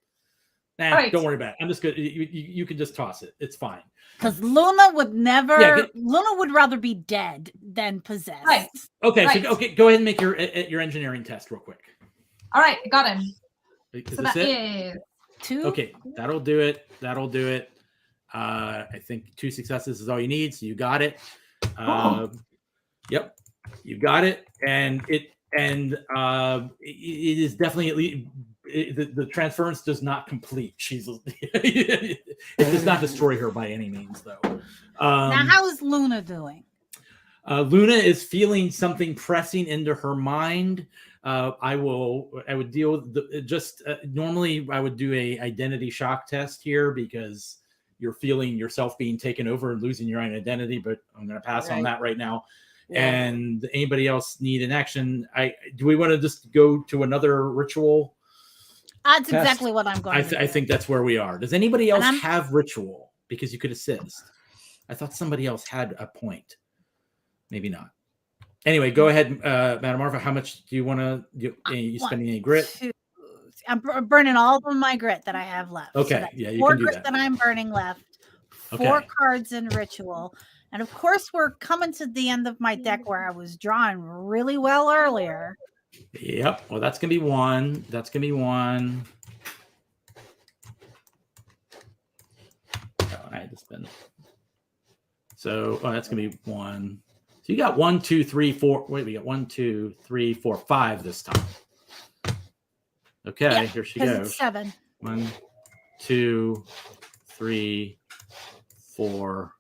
Nah, Right. Don't worry about it. I'm just good. You can just toss it. It's fine. Because Luna would never. Yeah, Luna would rather be dead than possessed. Right. Okay, Right. so go ahead and make your engineering test real quick. All right, got him. Is So this that it? is 2. Okay, that'll do it. I think 2 successes is all you need, so you got it. Yep, you got it, and it is definitely at least the transference does not complete. It does not destroy her by any means, though. Now, how is Luna doing? Luna is feeling something pressing into her mind. I would deal with normally I would do a identity shock test here because you're feeling yourself being taken over and losing your own identity, but I'm going to pass on that right now. Yeah. And anybody else need an action? Do we want to just go to another ritual? That's test? Exactly what I'm going to do. I think that's where we are. Does anybody else have ritual? Because you could assist. I thought somebody else had a point. Maybe not. Anyway, go ahead, Madam Marva. How much do you want to? You spending any grit? 2. I'm burning all of my grit that I have left. Okay, So yeah, you 4 can do grit that. I'm burning left. 4 Okay. cards in ritual, and of course we're coming to the end of my deck where I was drawing really well earlier. Yep. Well, that's gonna be 1. That's gonna be 1. Oh, I had to spend. So, that's gonna be 1. So you got 1, 2, 3, 4. Wait, we got 1, 2, 3, 4, 5 this time. Okay, Yeah, here she 'cause goes. it's 7. 1, 2, 3, 4,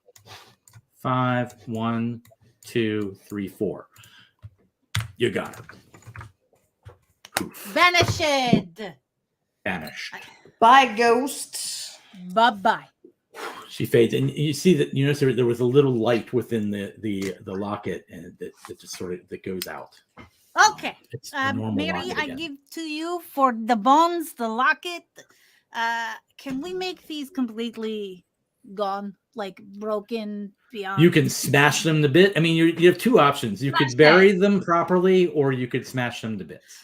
5. 1, 2, 3, 4. You got it. Poof. Vanished. Vanished. Bye, ghost. Bye-bye. She fades, and you see that you notice there was a little light within the locket, and that just sort of that goes out. Okay, It's the normal Mary, locket I again. give to you for the bones, the locket. Can we make these completely gone, like broken beyond? You can smash them to bits. I mean, you have 2 options. You could bury them properly, or you could smash them to bits.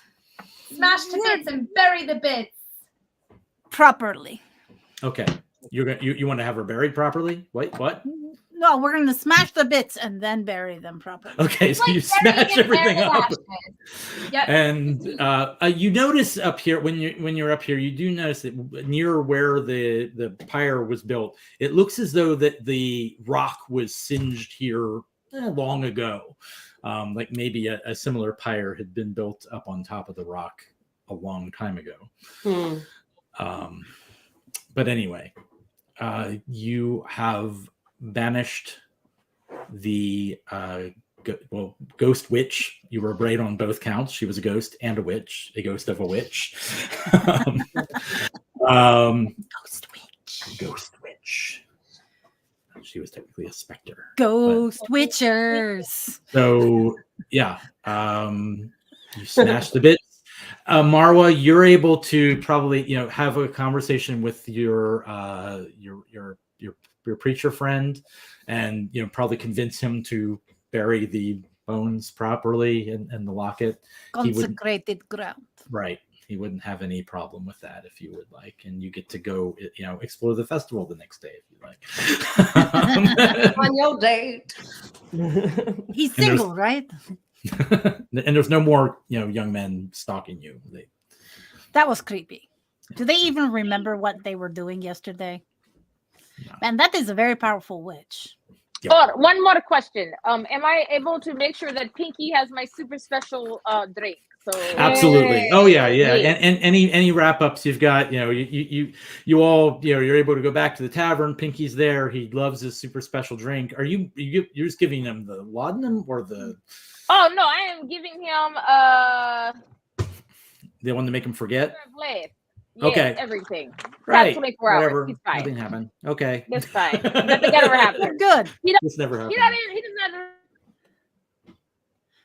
smash to bits and bury the bits. Properly. Okay, you want to have her buried properly? What? No, we're going to smash the bits and then bury them properly. Okay, so Like you burying smash an everything air up. ashes. Yep. And you notice up here when you're up here, you do notice that near where the pyre was built, it looks as though that the rock was singed here long ago. Like maybe a similar pyre had been built up on top of the rock a long time ago. But anyway, you have banished the ghost witch. You were right on both counts. She was a ghost and a witch, a ghost of a witch. Ghost witch. She was technically a specter. Ghost witchers. So yeah, you smashed the bits. Marwa, you're able to probably have a conversation with your preacher friend, and probably convince him to bury the bones properly in the locket. Consecrated ground. Right. He wouldn't have any problem with that if you would like, and you get to go, explore the festival the next day if you like. On your date. He's single, right? And there's no more, young men stalking you. That was creepy. Do they even remember what they were doing yesterday? Man, that is a very powerful witch. Yep. Oh, one more question. Am I able to make sure that Pinky has my super special drink? So Absolutely. Oh yeah, yeah. Yes. And any wrap ups you've got, you all, you're able to go back to the tavern. Pinky's there. He loves his super special drink. You're just giving him the laudanum or the Oh no, I am giving him one to make him forget? Yes, Okay. everything. Right. 24 hours. Whatever. He's fine. Nothing happened. Okay. It's fine. Nothing ever happened. Good. This never happened. He does not.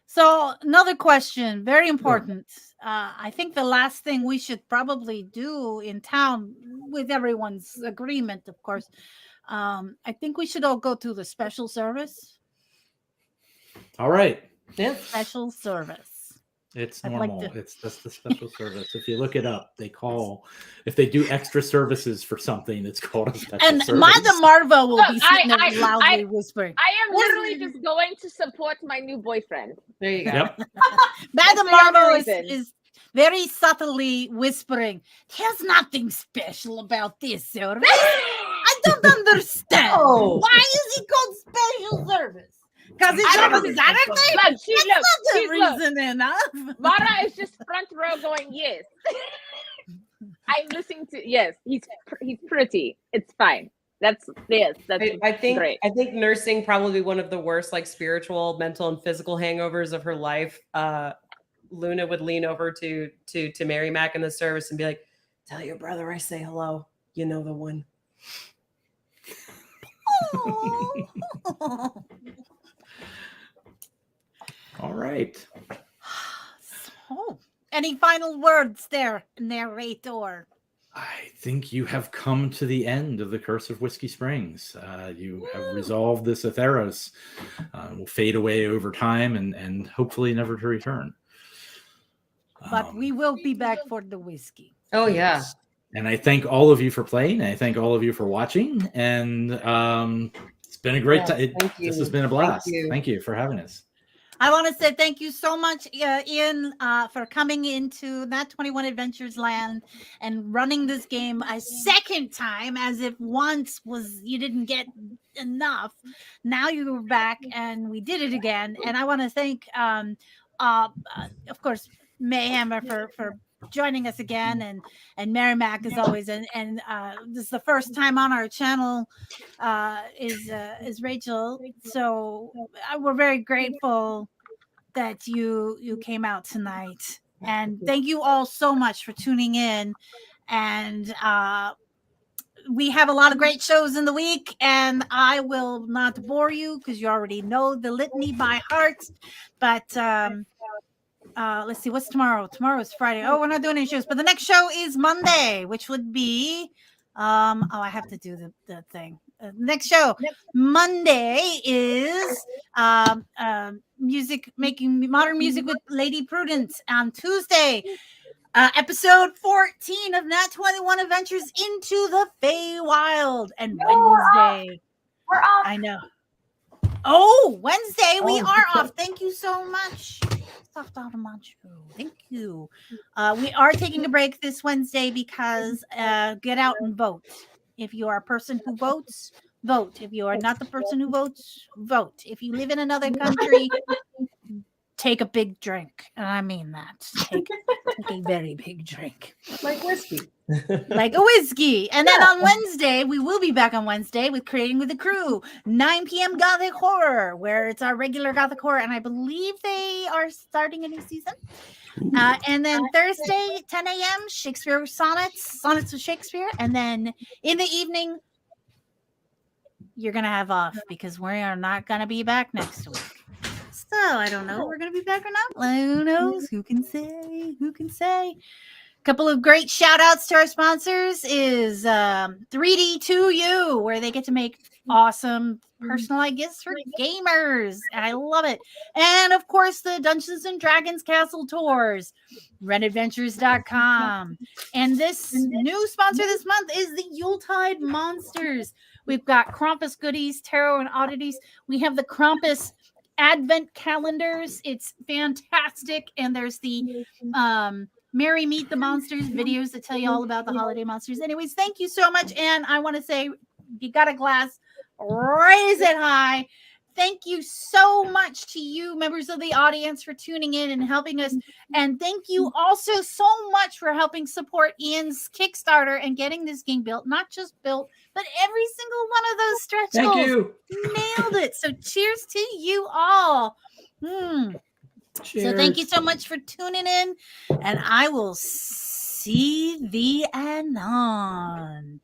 So another question, very important. I think the last thing we should probably do in town, with everyone's agreement, of course, I think we should all go to the special service. All right. Yeah. Special service. It's I'd like normal. to- That's the special service. If you look it up, if they do extra services for something, it's called a special And service. Mother Marva will be Look, sitting there loudly whispering. I am literally just going to support my new boyfriend. There you go. Yep. Mother the only Marva reason. is very subtly whispering, "There's nothing special about this service. I don't understand. Oh. Why is it called special service? Because it's I don't on Saturday? Look, That's not the reason enough." Mara is just front row going, yes. I'm listening to, yes, he's pretty. It's fine. That's I think great. I think nursing probably one of the worst like spiritual, mental, and physical hangovers of her life. Luna would lean over to Mary Mac in the service and be like, "Tell your brother I say hello. You know the one." All right. So, any final words there, narrator? I think you have come to the end of the Curse of Whiskey Springs. You have resolved this Atheros. Will fade away over time and hopefully never to return. But we will be back for the whiskey. Oh yeah. And I thank all of you for playing. I thank all of you for watching. And it's been a great time. Thank you. This has been a blast. you. Thank you for having us. I want to say thank you so much, Ian, for coming into Nat 21 Adventures Land and running this game a second time, as if once was you didn't get enough. Now you're back and we did it again. And I want to thank, of course, Mayhem for joining us again, and Mary Mac as always, and this is the first time on our channel is Rachel, so we're very grateful that you came out tonight, and thank you all so much for tuning in. And we have a lot of great shows in the week, and I will not bore you because you already know the litany by heart, but let's see, what's tomorrow? Tomorrow is Friday. Oh, we're not doing any shows, but the next show is Monday, which would be I have to do the thing. Next show Monday is making modern music with Lady Prudence. On Tuesday, episode 14 of Nat 21 Adventures into the Feywild. And Wednesday, We're off. I know. Oh, Wednesday we are off. Thank you so much. Thank you. We are taking a break this Wednesday because get out and vote. If you are a person who votes, vote. If you are not the person who votes, vote. If you live in another country, take a big drink. And I mean that. Take a very big drink. Like whiskey. Like a whiskey. And then on Wednesday, we will be back on Wednesday with Creating with the Crew, 9 p.m. Gothic Horror, where it's our regular Gothic Horror. And I believe they are starting a new season. And then Thursday, 10 a.m., Shakespeare Sonnets of Shakespeare. And then in the evening, you're going to have off because we are not going to be back next week. So I don't know if we're going to be back or not. Who knows? Who can say? Who can say? Couple of great shout outs to our sponsors is 3D2U, where they get to make awesome personalized gifts for gamers. I love it. And of course, the Dungeons and Dragons Castle Tours, redadventures.com. And this new sponsor this month is the Yuletide Monsters. We've got Krampus goodies, tarot, and oddities. We have the Krampus Advent calendars. It's fantastic. And there's the Merry Meet the Monsters videos that tell you all about the holiday monsters. Anyways, thank you so much. And I want to say you got a glass, raise it high. Thank you so much to you, members of the audience, for tuning in and helping us. And thank you also so much for helping support Ian's Kickstarter and getting this game built. Not just built, but every single one of those stretch Thank goals. you. Nailed it. So cheers to you all. So thank you so much for tuning in. And I will see thee anon.